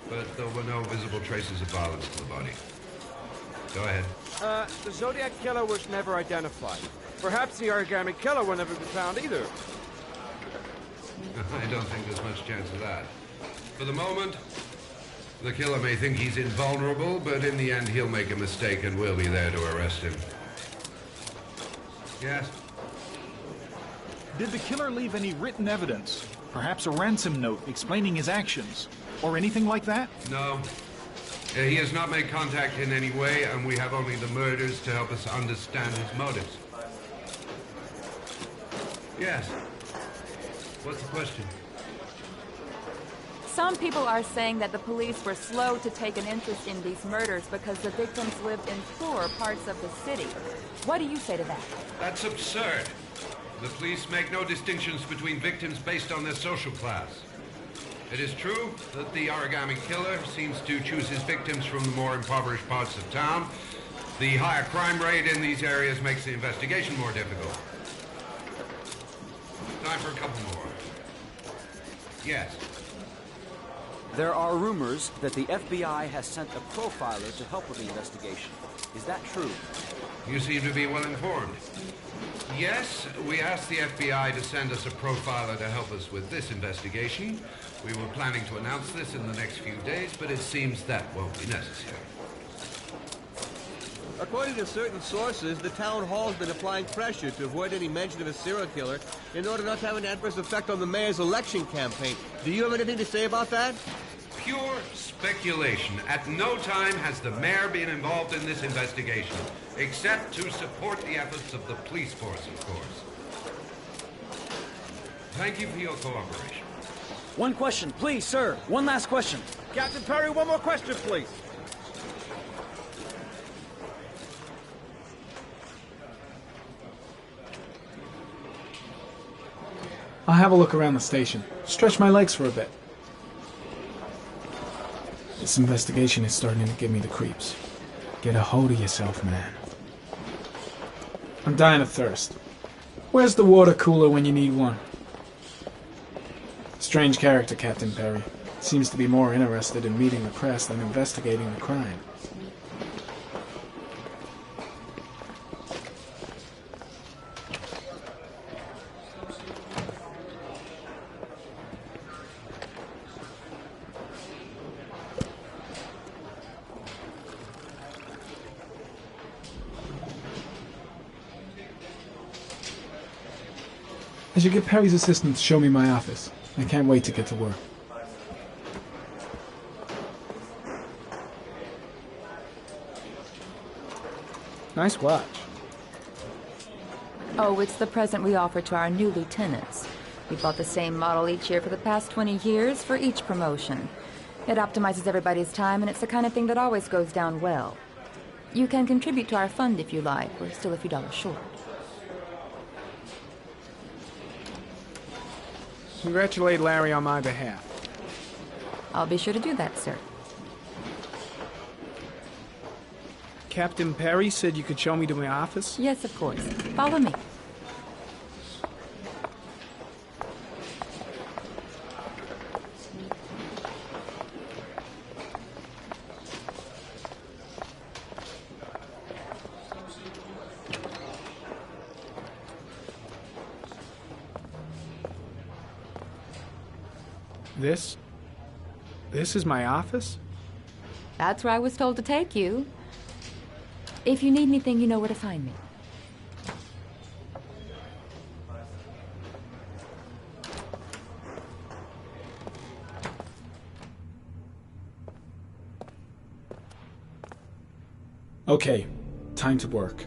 but there were no visible traces of violence to the body. Go ahead. The Zodiac killer was never identified. Perhaps the origami killer will never be found either. I don't think there's much chance of that. For the moment, the killer may think he's invulnerable, but in the end he'll make a mistake and we'll be there to arrest him. Yes? Did the killer leave any written evidence? Perhaps a ransom note explaining his actions? Or anything like that? No. He has not made contact in any way, and we have only the murders to help us understand his motives. Yes. What's the question? Some people are saying that the police were slow to take an interest in these murders because the victims lived in poorer parts of the city. What do you say to that? That's absurd. The police make no distinctions between victims based on their social class. It is true that the origami killer seems to choose his victims from the more impoverished parts of town. The higher crime rate in these areas makes the investigation more difficult. Time for a couple more. Yes. There are rumors that the FBI has sent a profiler to help with the investigation. Is that true? You seem to be well informed. Yes, we asked the FBI to send us a profiler to help us with this investigation. We were planning to announce this in the next few days, but it seems that won't be necessary. According to certain sources, the town hall's been applying pressure to avoid any mention of a serial killer in order not to have an adverse effect on the mayor's election campaign. Do you have anything to say about that? Pure speculation. At no time has the mayor been involved in this investigation, except to support the efforts of the police force, of course. Thank you for your cooperation. One question, please, sir. One last question. Captain Perry, one more question, please. I'll have a look around the station. Stretch my legs for a bit. This investigation is starting to give me the creeps. Get a hold of yourself, man. I'm dying of thirst. Where's the water cooler when you need one? Strange character, Captain Perry. Seems to be more interested in meeting the press than investigating the crime. I should get Perry's assistant to show me my office. I can't wait to get to work. Nice watch. Oh, it's the present we offer to our new lieutenants. We bought the same model each year for the past 20 years for each promotion. It optimizes everybody's time, and it's the kind of thing that always goes down well. You can contribute to our fund if you like. We're still a few dollars short. Congratulate Larry on my behalf. I'll be sure to do that, sir. Captain Perry said you could show me to my office? Yes, of course. Follow me. This is my office? That's where I was told to take you. If you need anything, you know where to find me. Okay, time to work.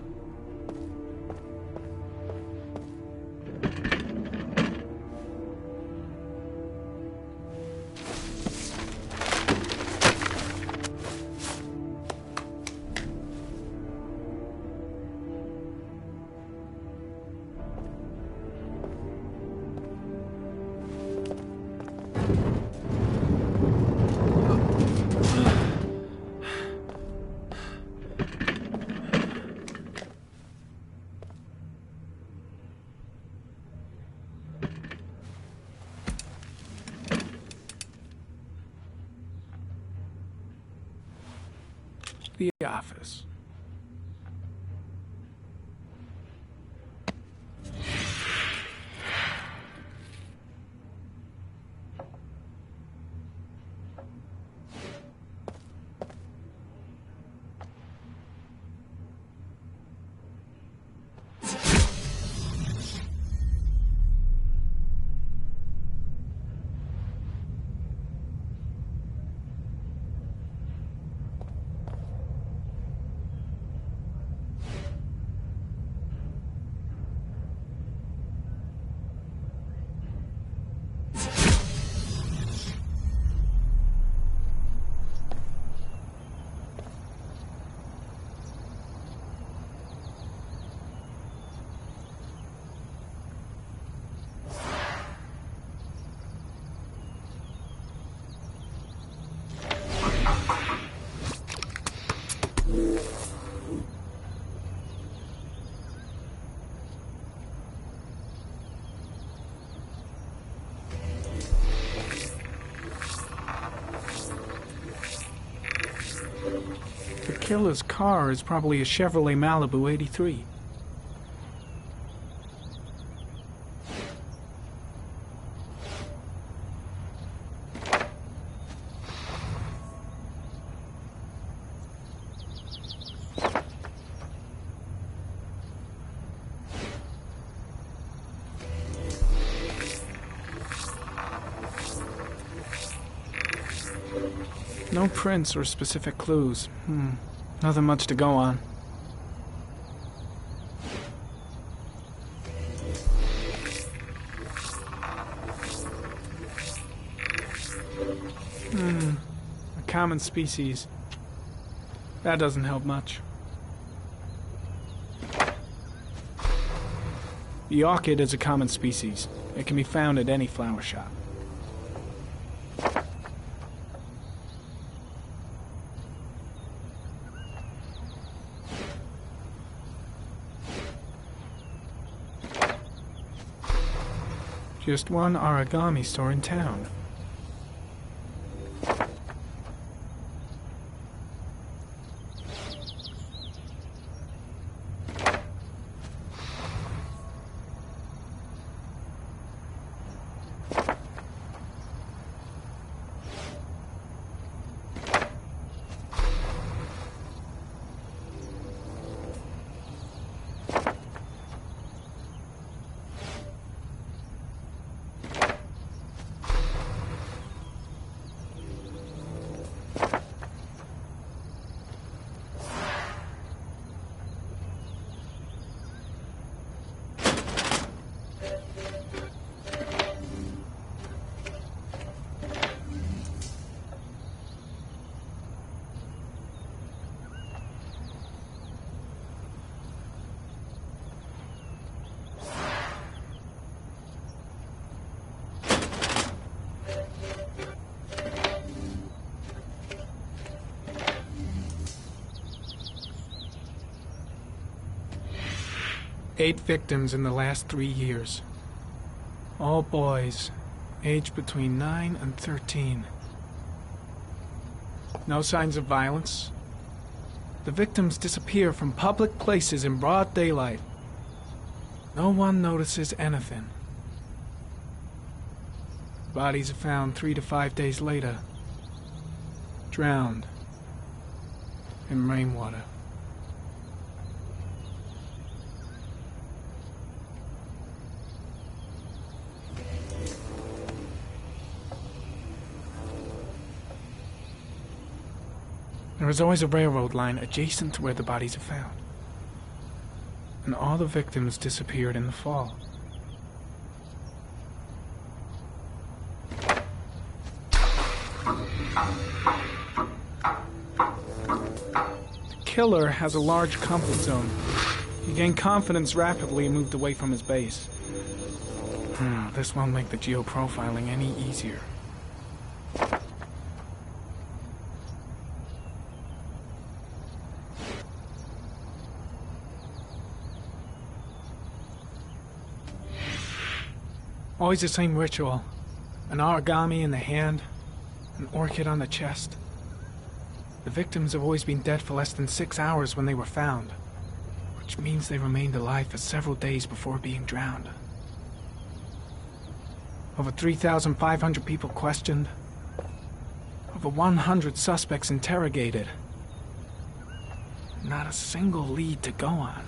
the office. The killer's car is probably a Chevrolet Malibu 83. No prints or specific clues. Nothing much to go on. A common species. That doesn't help much. The orchid is a common species. It can be found at any flower shop. Just one origami store in town. Eight victims in the last 3 years. All boys, aged between 9 and 13. No signs of violence. The victims disappear from public places in broad daylight. No one notices anything. Bodies are found 3 to 5 days later, drowned in rainwater. There is always a railroad line adjacent to where the bodies are found. And all the victims disappeared in the fall. The killer has a large comfort zone. He gained confidence rapidly and moved away from his base. This won't make the geoprofiling any easier. Always the same ritual. An origami in the hand, an orchid on the chest. The victims have always been dead for less than 6 hours when they were found, which means they remained alive for several days before being drowned. Over 3,500 people questioned. Over 100 suspects interrogated. Not a single lead to go on.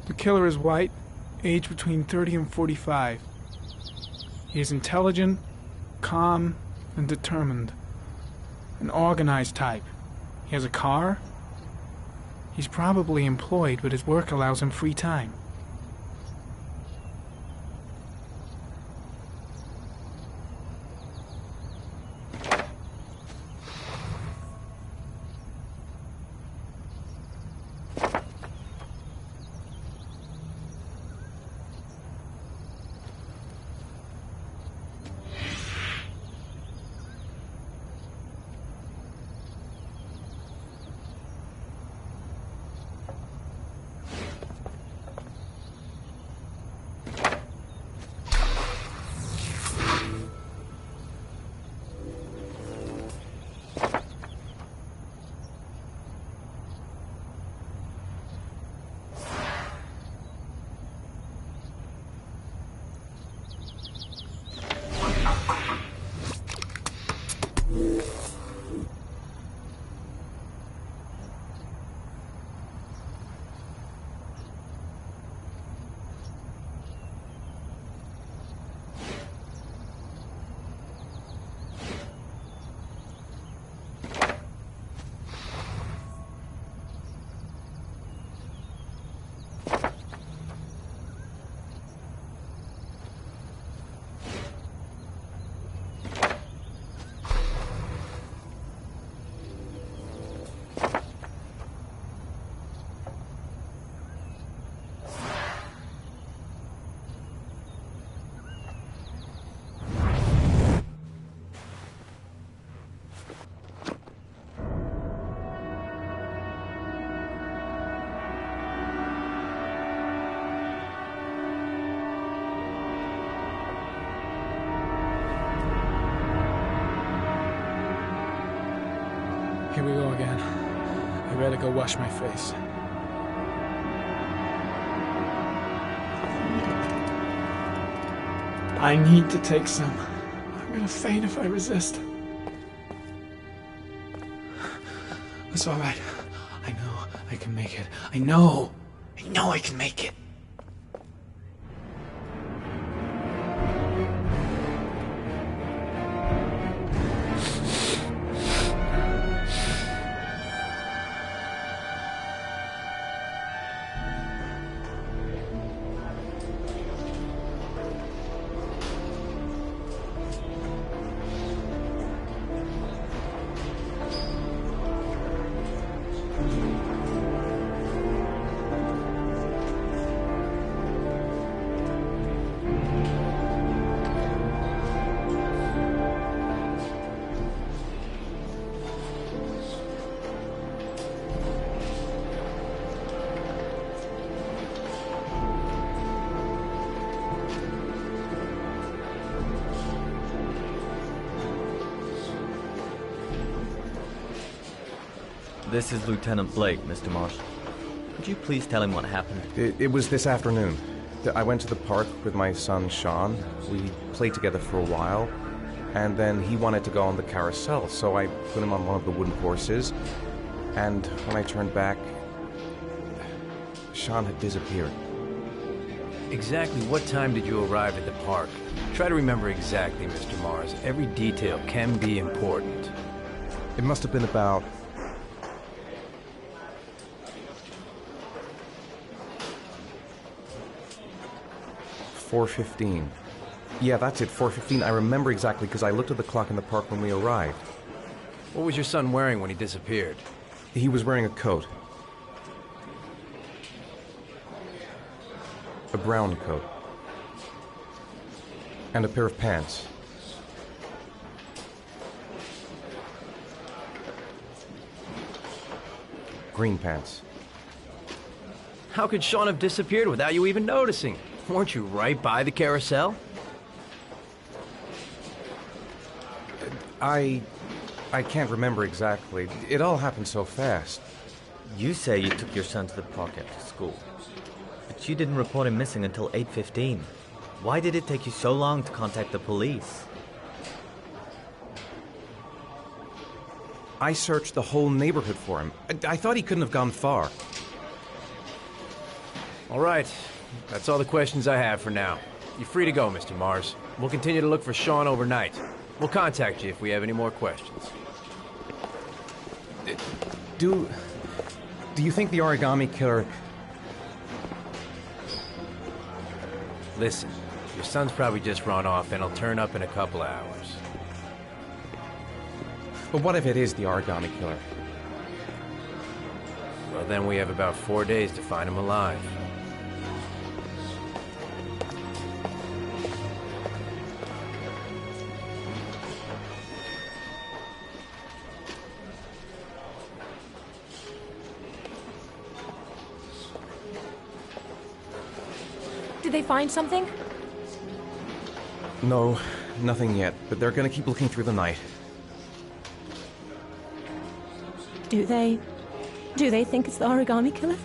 The killer is white, aged between 30 and 45. He is intelligent, calm, and determined. An organized type. He has a car. He's probably employed, but his work allows him free time. Here we go again. I better go wash my face. I need to take some. I'm gonna faint if I resist. It's all right. I know I can make it. I know I can make it. This is Lieutenant Blake, Mr. Marshall. Could you please tell him what happened? It was this afternoon. I went to the park with my son, Sean. We played together for a while, and then he wanted to go on the carousel, so I put him on one of the wooden horses, and when I turned back, Sean had disappeared. Exactly what time did you arrive at the park? Try to remember exactly, Mr. Mars. Every detail can be important. It must have been about 4:15. Yeah, that's it, 4:15. I remember exactly because I looked at the clock in the park when we arrived. What was your son wearing when he disappeared? He was wearing a coat. A brown coat. And a pair of pants. Green pants. How could Sean have disappeared without you even noticing? Weren't you right by the carousel? I can't remember exactly. It all happened so fast. You say you took your son to the park after school, but you didn't report him missing until 8:15. Why did it take you so long to contact the police? I searched the whole neighborhood for him. I thought he couldn't have gone far. All right. That's all the questions I have for now. You're free to go, Mr. Mars. We'll continue to look for Sean overnight. We'll contact you if we have any more questions. Do you think the origami killer... Listen, your son's probably just run off and he'll turn up in a couple of hours. But what if it is the origami killer? Well, then we have about 4 days to find him alive. Did they find something? No, nothing yet, but they're gonna keep looking through the night. Do they think it's the origami killer?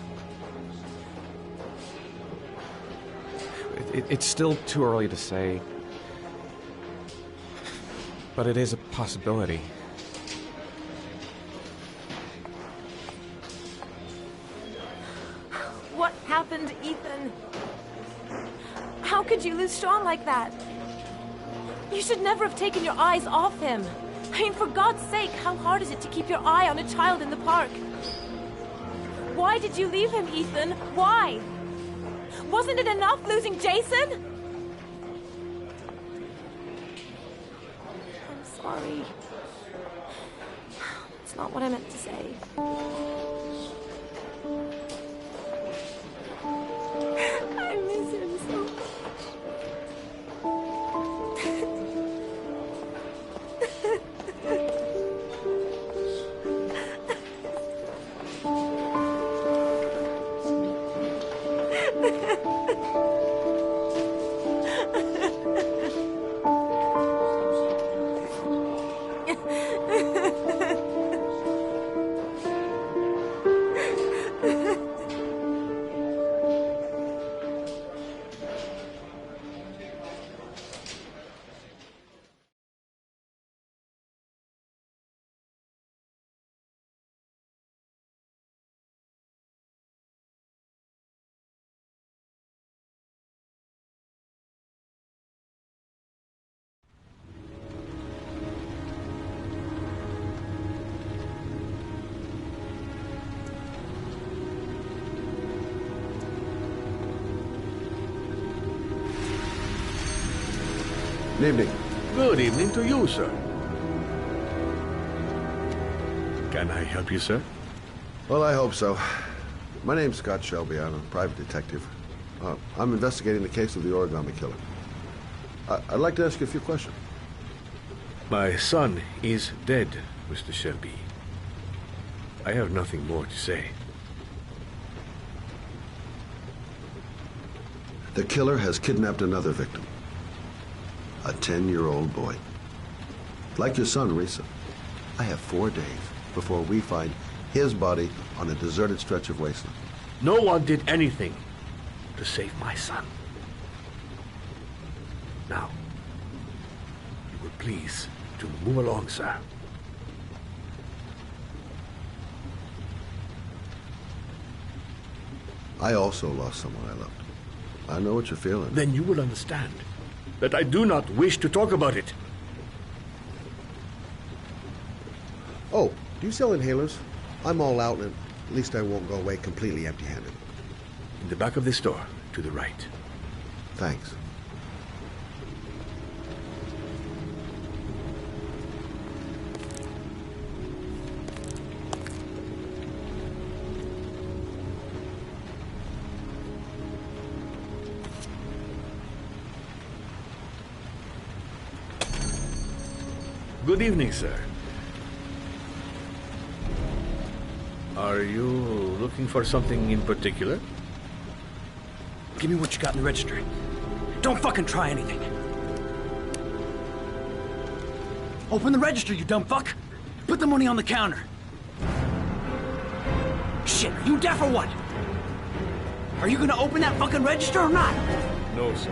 It's still too early to say. But it is a possibility. What happened, Ethan? How could you lose Sean like that? You should never have taken your eyes off him. I mean, for God's sake, how hard is it to keep your eye on a child in the park? Why did you leave him, Ethan? Why? Wasn't it enough losing Jason? I'm sorry. It's not what I meant to say. I miss him so much. Good evening. Good evening to you, sir. Can I help you, sir? Well, I hope so. My name's Scott Shelby. I'm a private detective. I'm investigating the case of the origami killer. I'd like to ask you a few questions. My son is dead, Mr. Shelby. I have nothing more to say. The killer has kidnapped another victim. A 10-year-old boy. Like your son, Risa. I have 4 days before we find his body on a deserted stretch of wasteland. No one did anything to save my son. Now, you will please to move along, sir. I also lost someone I loved. I know what you're feeling. Then you will understand that I do not wish to talk about it. Oh, do you sell inhalers? I'm all out, and at least I won't go away completely empty-handed. In the back of this store, to the right. Thanks. Good evening, sir. Are you looking for something in particular? Give me what you got in the register. Don't fucking try anything. Open the register, you dumb fuck. Put the money on the counter. Shit, are you deaf or what? Are you gonna open that fucking register or not? No, sir.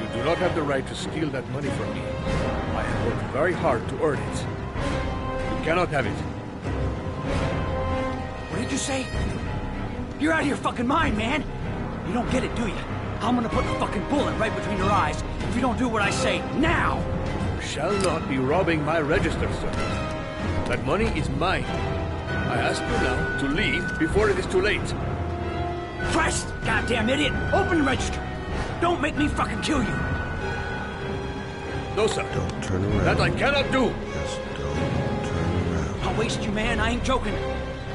You do not have the right to steal that money from me. I have worked very hard to earn it. You cannot have it. What did you say? You're out of your fucking mind, man. You don't get it, do you? I'm gonna put a fucking bullet right between your eyes if you don't do what I say now. You shall not be robbing my register, sir. That money is mine. I ask you now to leave before it is too late. Christ, goddamn idiot! Open the register! Don't make me fucking kill you! No, sir. Don't turn around. That I cannot do! Just don't turn around. I'll waste you, man. I ain't joking.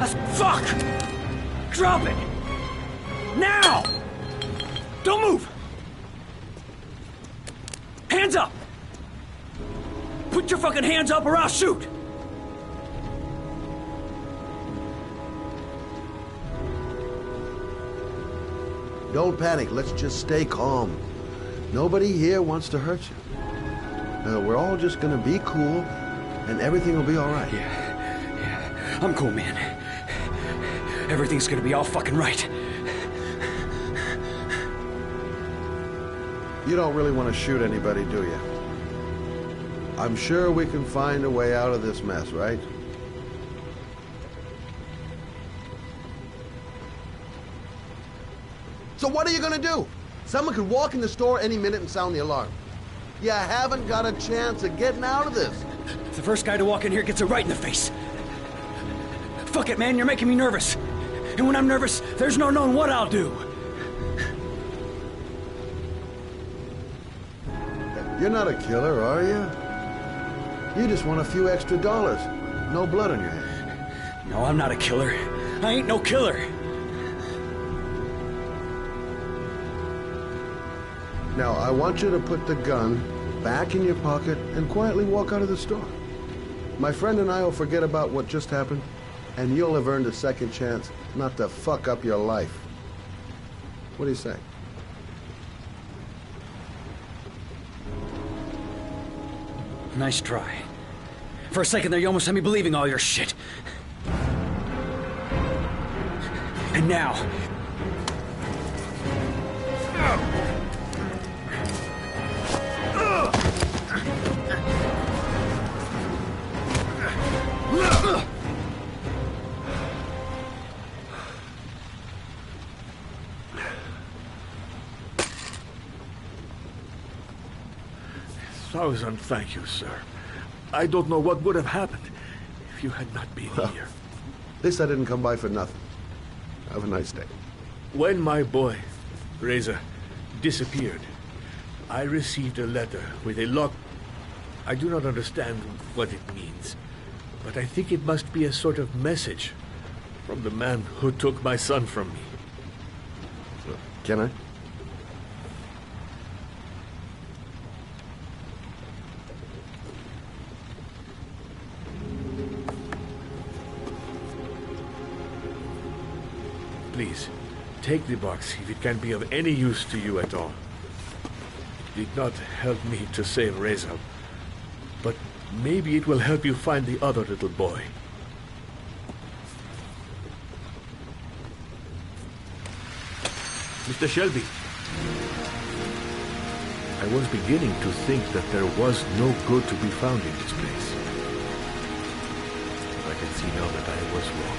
That's fuck! Drop it! Now! Don't move! Hands up! Put your fucking hands up or I'll shoot! Don't panic. Let's just stay calm. Nobody here wants to hurt you. We're all just gonna be cool, and everything will be all right. Yeah. I'm cool, man. Everything's gonna be all fucking right. You don't really want to shoot anybody, do you? I'm sure we can find a way out of this mess, right? So what are you gonna do? Someone could walk in the store any minute and sound the alarm. You haven't got a chance of getting out of this. The first guy to walk in here gets it right in the face. Fuck it, man, you're making me nervous. And when I'm nervous, there's no knowing what I'll do. You're not a killer, are you? You just want a few extra dollars. No blood on your hands. No, I'm not a killer. I ain't no killer. Now, I want you to put the gun back in your pocket and quietly walk out of the store. My friend and I will forget about what just happened, and you'll have earned a second chance not to fuck up your life. What do you say? Nice try. For a second there, you almost had me believing all your shit. And now... Thousand thank you, sir. I don't know what would have happened if you had not been here. At least I didn't come by for nothing. Have a nice day. When my boy, Reza, disappeared, I received a letter with a lock. I do not understand what it means, but I think it must be a sort of message from the man who took my son from me. Can I? Please, take the box if it can be of any use to you at all. It did not help me to save Reza, but maybe it will help you find the other little boy. Mr. Shelby, I was beginning to think that there was no good to be found in this place. I can see now that I was wrong.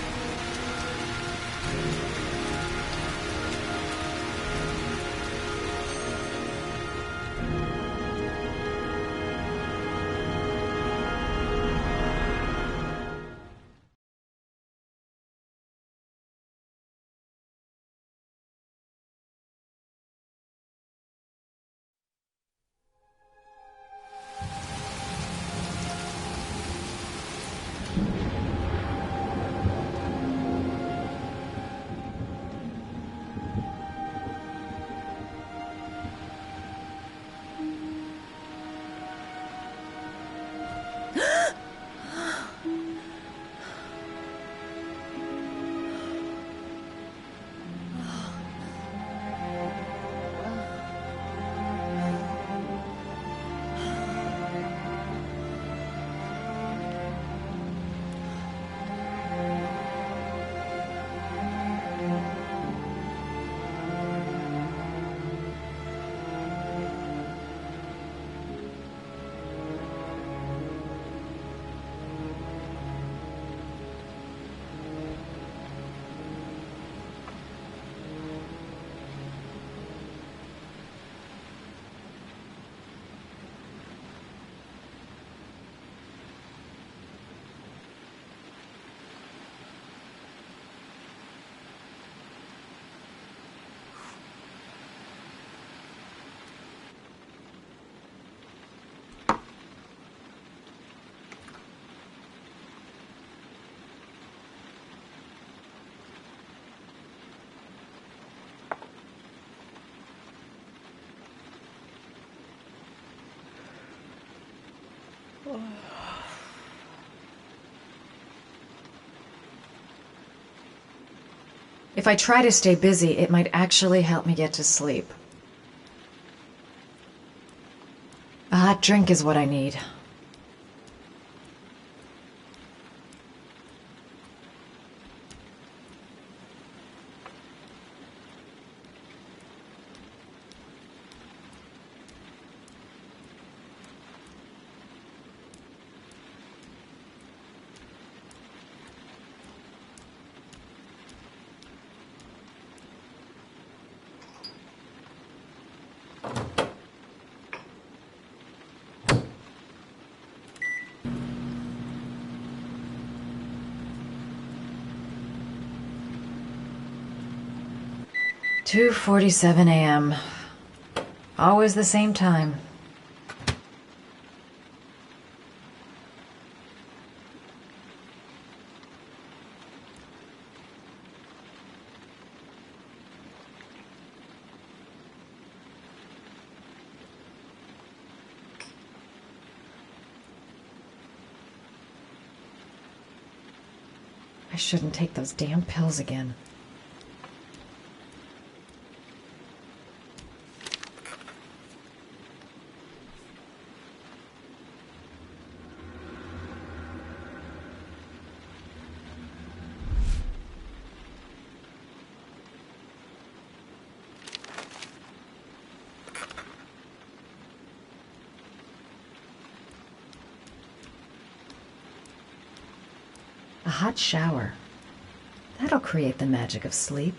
If I try to stay busy, it might actually help me get to sleep. A hot drink is what I need. "2:47 a.m. Always the same time. I shouldn't take those damn pills again. A hot shower. That'll create the magic of sleep.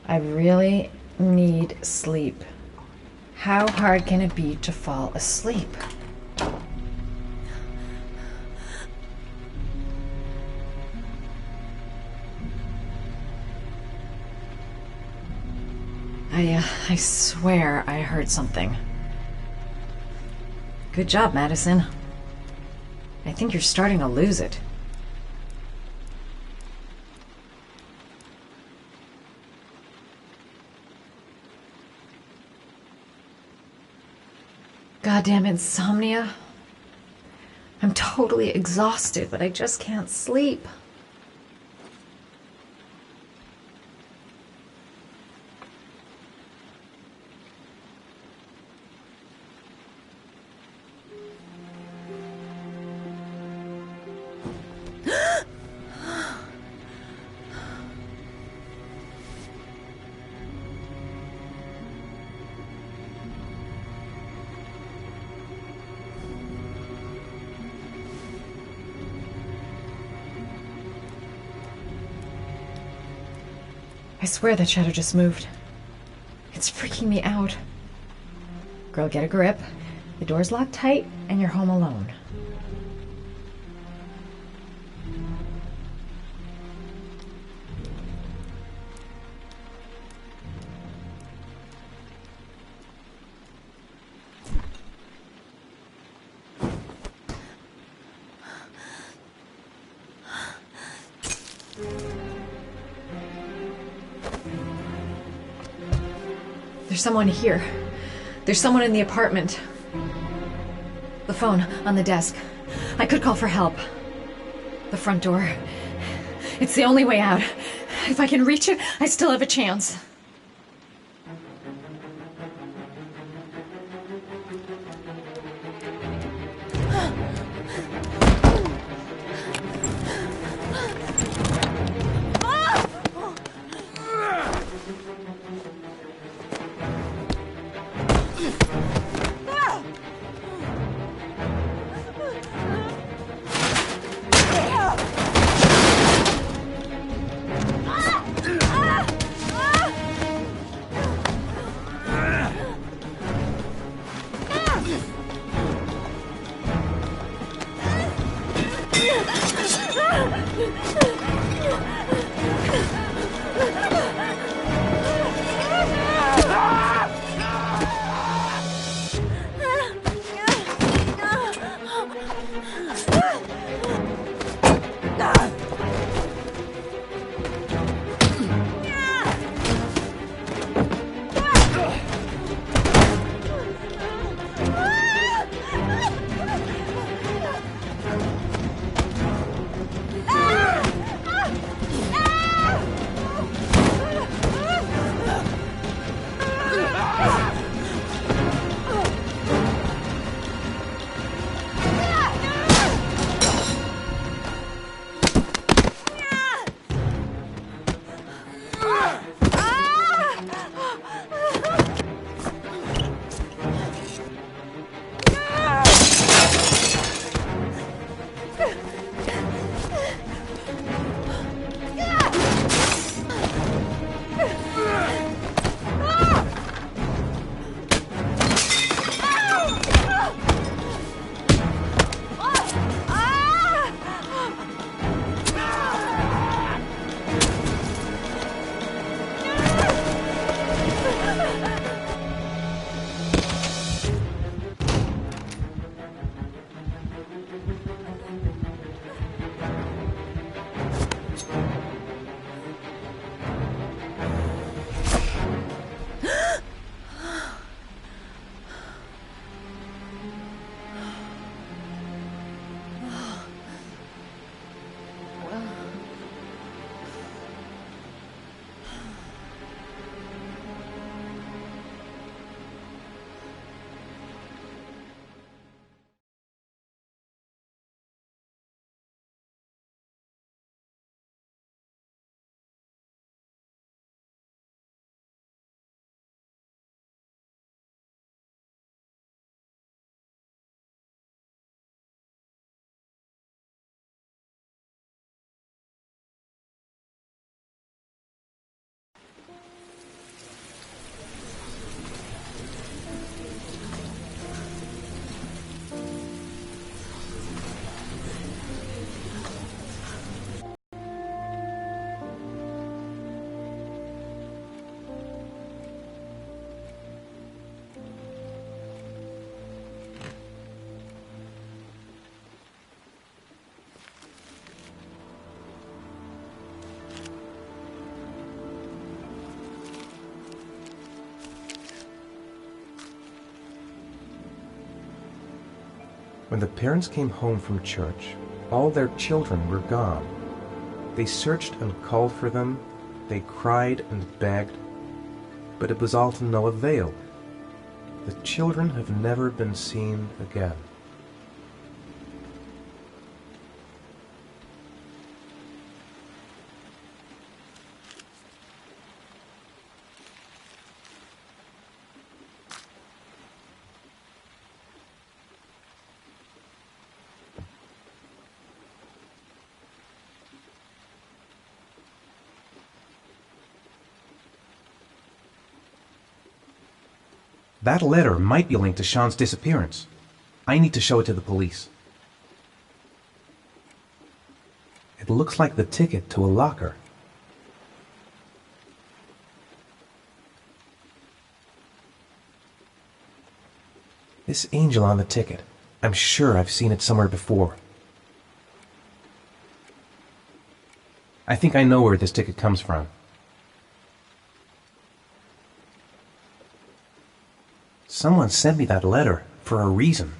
I really need sleep. How hard can it be to fall asleep? I swear I heard something. Good job, Madison. I think you're starting to lose it. Goddamn insomnia. I'm totally exhausted, but I just can't sleep. I swear that shadow just moved. It's freaking me out. Girl, get a grip. The door's locked tight, and you're home alone. There's someone here. There's someone in the apartment. The phone on the desk. I could call for help. The front door. It's the only way out. If I can reach it, I still have a chance. When the parents came home from church, all their children were gone. They searched and called for them, they cried and begged, but it was all to no avail. The children have never been seen again. That letter might be linked to Sean's disappearance. I need to show it to the police. It looks like the ticket to a locker. This angel on the ticket, I'm sure I've seen it somewhere before. I think I know where this ticket comes from. Someone sent me that letter for a reason.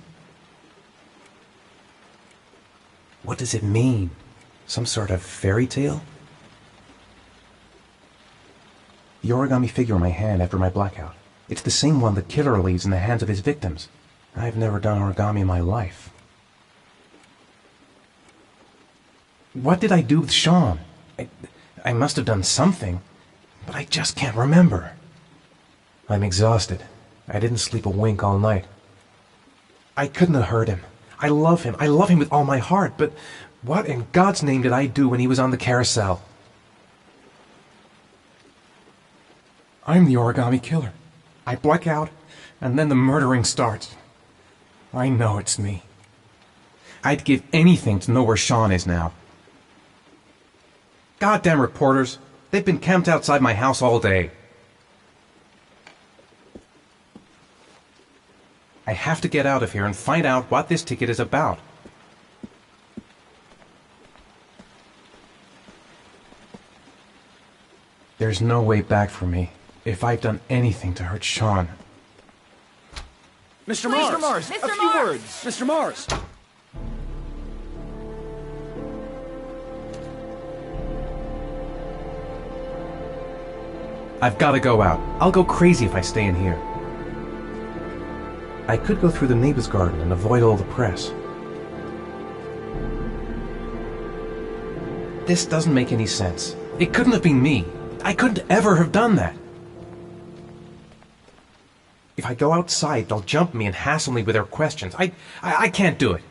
What does it mean? Some sort of fairy tale? The origami figure in my hand after my blackout. It's the same one the killer leaves in the hands of his victims. I've never done origami in my life. What did I do with Sean? I must have done something, but I just can't remember. I'm exhausted. I didn't sleep a wink all night. I couldn't have hurt him. I love him. I love him with all my heart, but what in God's name did I do when he was on the carousel? I'm the origami killer. I black out, and then the murdering starts. I know it's me. I'd give anything to know where Sean is now. Goddamn reporters. They've been camped outside my house all day. I have to get out of here and find out what this ticket is about. There's no way back for me if I've done anything to hurt Sean. Mr. Mars! Mr. A few Mars! words! Mr. Mars! I've got to go out. I'll go crazy if I stay in here. I could go through the neighbor's garden and avoid all the press. This doesn't make any sense. It couldn't have been me. I couldn't ever have done that. If I go outside, they'll jump me and hassle me with their questions. I can't do it.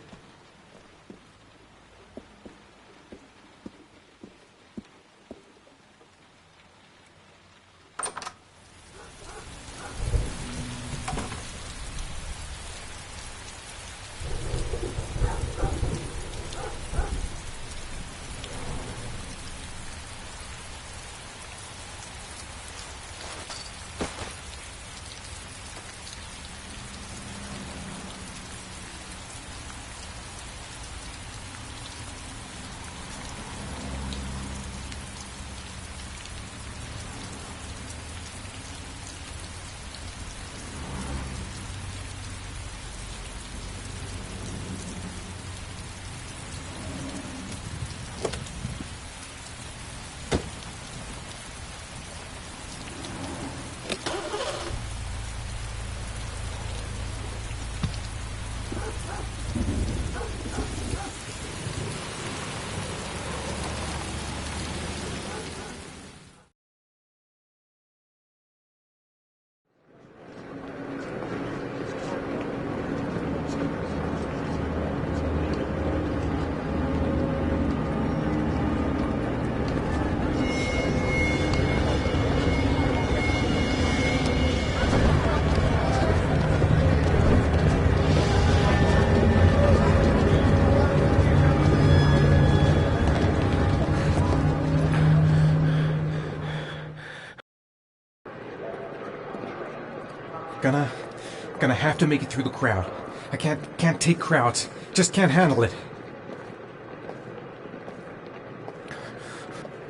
Gonna have to make it through the crowd. I can't take crowds. Just can't handle it.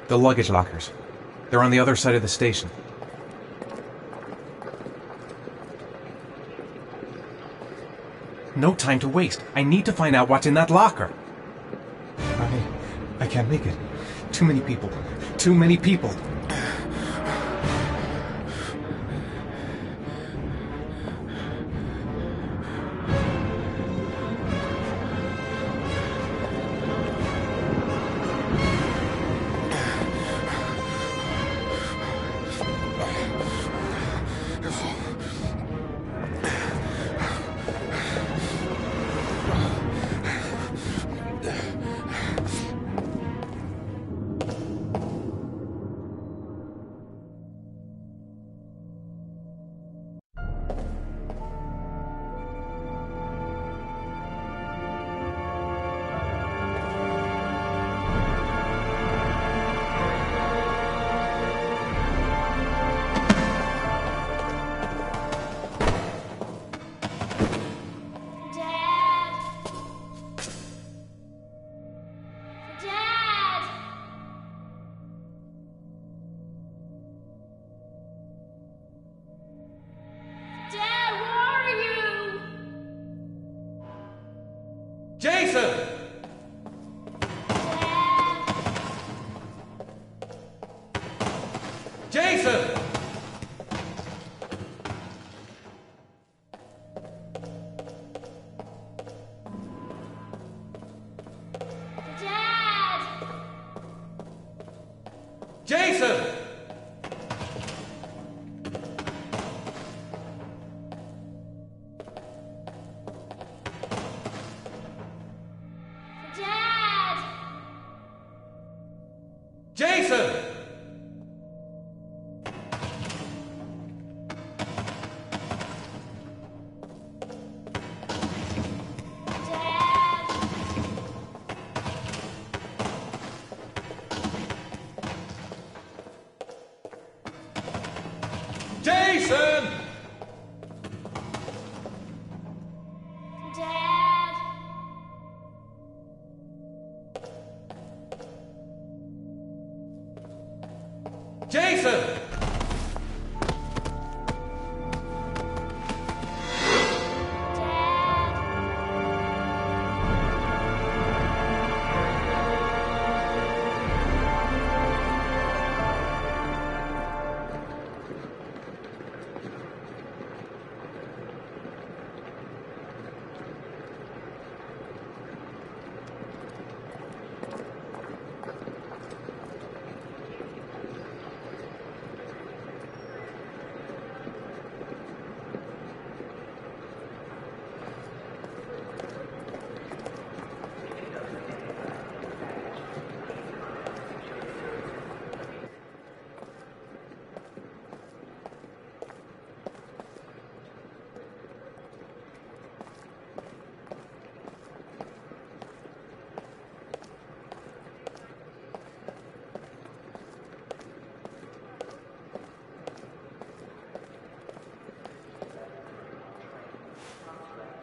The luggage lockers. They're on the other side of the station. no time to waste. I need to find out what's in that locker. I can't make it. Too many people. Too many people. Jason! Jason! Jason! Jason! Jason! Jason!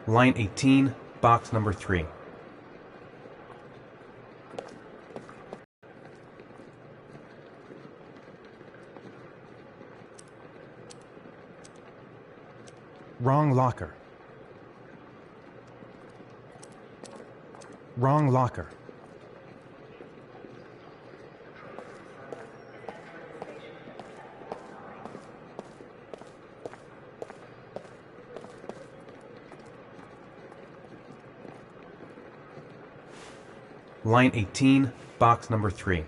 Line 18, box number 3. Wrong locker. Wrong locker. Line 18, box number 3.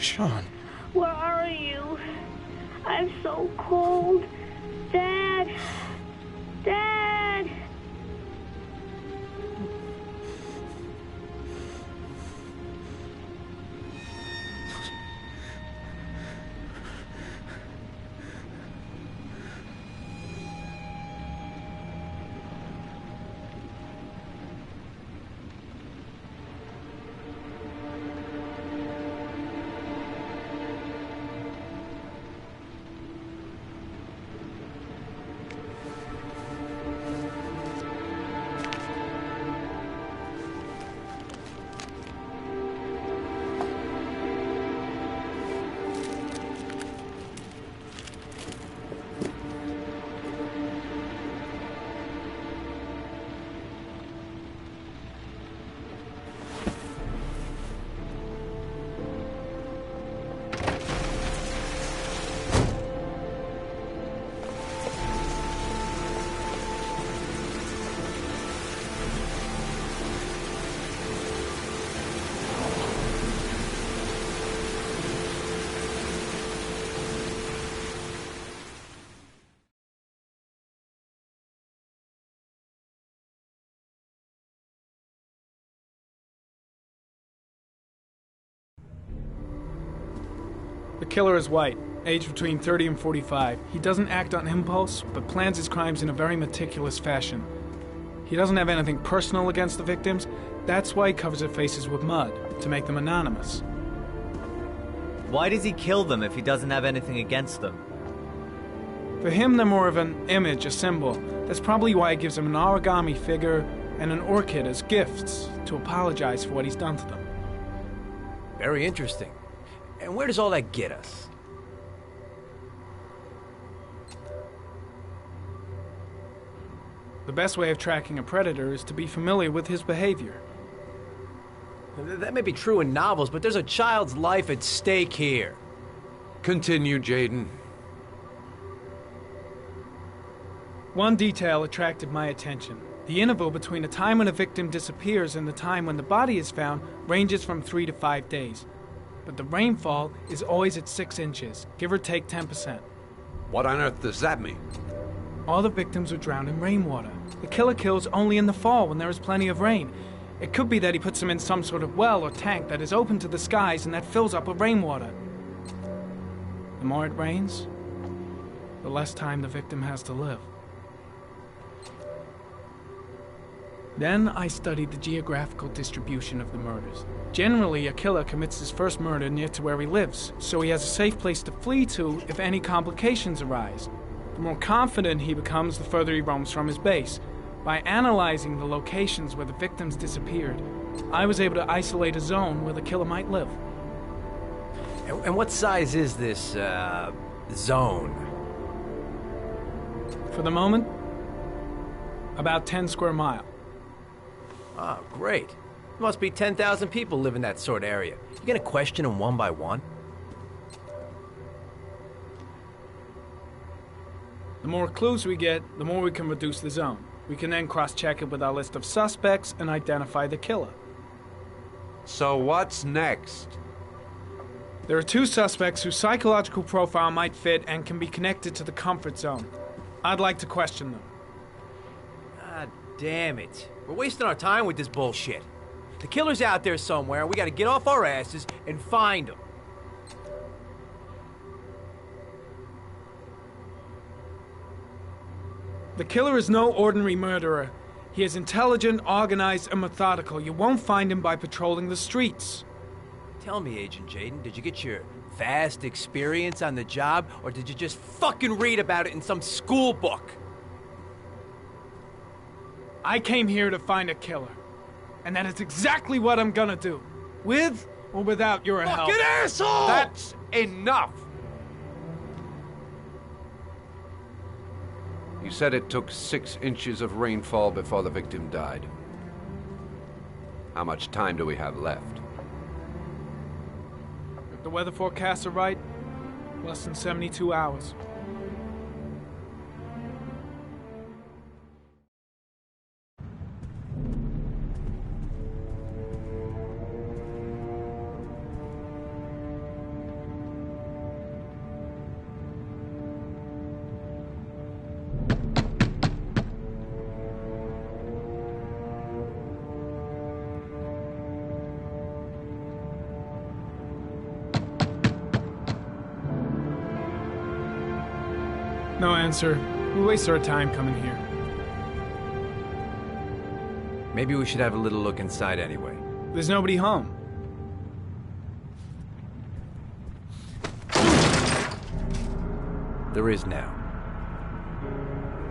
Sean. Where are you? I'm so cold. Dad! Dad! The killer is white, aged between 30 and 45. He doesn't act on impulse, but plans his crimes in a very meticulous fashion. He doesn't have anything personal against the victims. That's why he covers their faces with mud, to make them anonymous. Why does he kill them if he doesn't have anything against them? For him, they're more of an image, a symbol. That's probably why he gives them an origami figure and an orchid as gifts to apologize for what he's done to them. Very interesting. And where does all that get us? The best way of tracking a predator is to be familiar with his behavior. That may be true in novels, but there's a child's life at stake here. Continue, Jaden. One detail attracted my attention. The interval between the time when a victim disappears and the time when the body is found ranges from 3 to 5 days. But the rainfall is always at 6 inches, give or take 10%. What on earth does that mean? All the victims were drowned in rainwater. The killer kills only in the fall when there is plenty of rain. It could be that he puts them in some sort of well or tank that is open to the skies and that fills up with rainwater. The more it rains, the less time the victim has to live. Then I studied the geographical distribution of the murders. Generally, a killer commits his first murder near to where he lives, so he has a safe place to flee to if any complications arise. The more confident he becomes, the further he roams from his base. By analyzing the locations where the victims disappeared, I was able to isolate a zone where the killer might live. And what size is this, zone? For the moment, about 10 square miles. Ah, great. There must be 10,000 people live in that sort of area. You gonna question them one by one? The more clues we get, the more we can reduce the zone. We can then cross-check it with our list of suspects and identify the killer. So what's next? There are 2 suspects whose psychological profile might fit and can be connected to the comfort zone. I'd like to question them. Ah, damn it. We're wasting our time with this bullshit. The killer's out there somewhere, and we gotta get off our asses and find him. The killer is no ordinary murderer. He is intelligent, organized, and methodical. You won't find him by patrolling the streets. Tell me, Agent Jaden, did you get your vast experience on the job, or did you just fucking read about it in some school book? I came here to find a killer. And that is exactly what I'm gonna do. With or without your help. Fucking asshole! That's enough! You said it took 6 inches of rainfall before the victim died. How much time do we have left? If the weather forecasts are right, less than 72 hours. answer. We waste our time coming here. Maybe we should have a little look inside anyway. There's nobody home. There is now.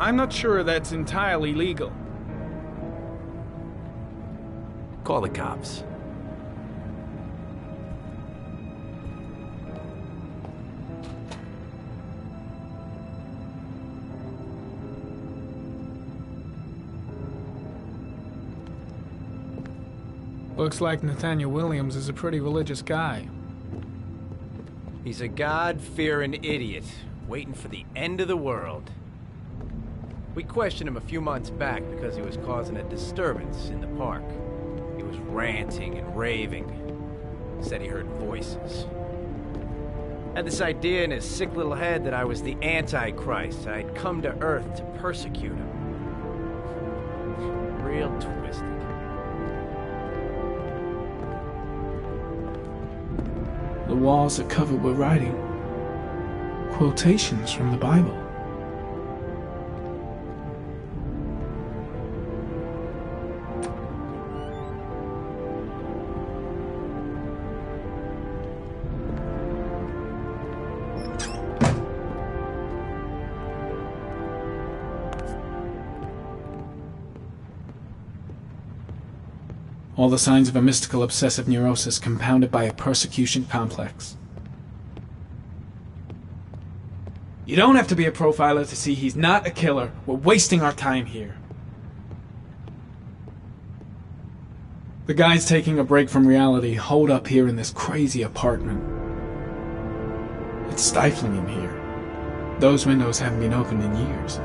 I'm not sure that's entirely legal. Call the cops. Looks like Nathaniel Williams is a pretty religious guy. He's a God-fearing idiot, waiting for the end of the world. We questioned him a few months back because he was causing a disturbance in the park. He was ranting and raving. Said he heard voices. Had this idea in his sick little head that I was the Antichrist. I'd come to Earth to persecute him. Real twisted. The walls are covered with writing. Quotations from the Bible. All the signs of a mystical obsessive neurosis compounded by a persecution complex. You don't have to be a profiler to see he's not a killer. We're wasting our time here. The guy's taking a break from reality, holed up here in this crazy apartment. It's stifling in here. Those windows haven't been opened in years.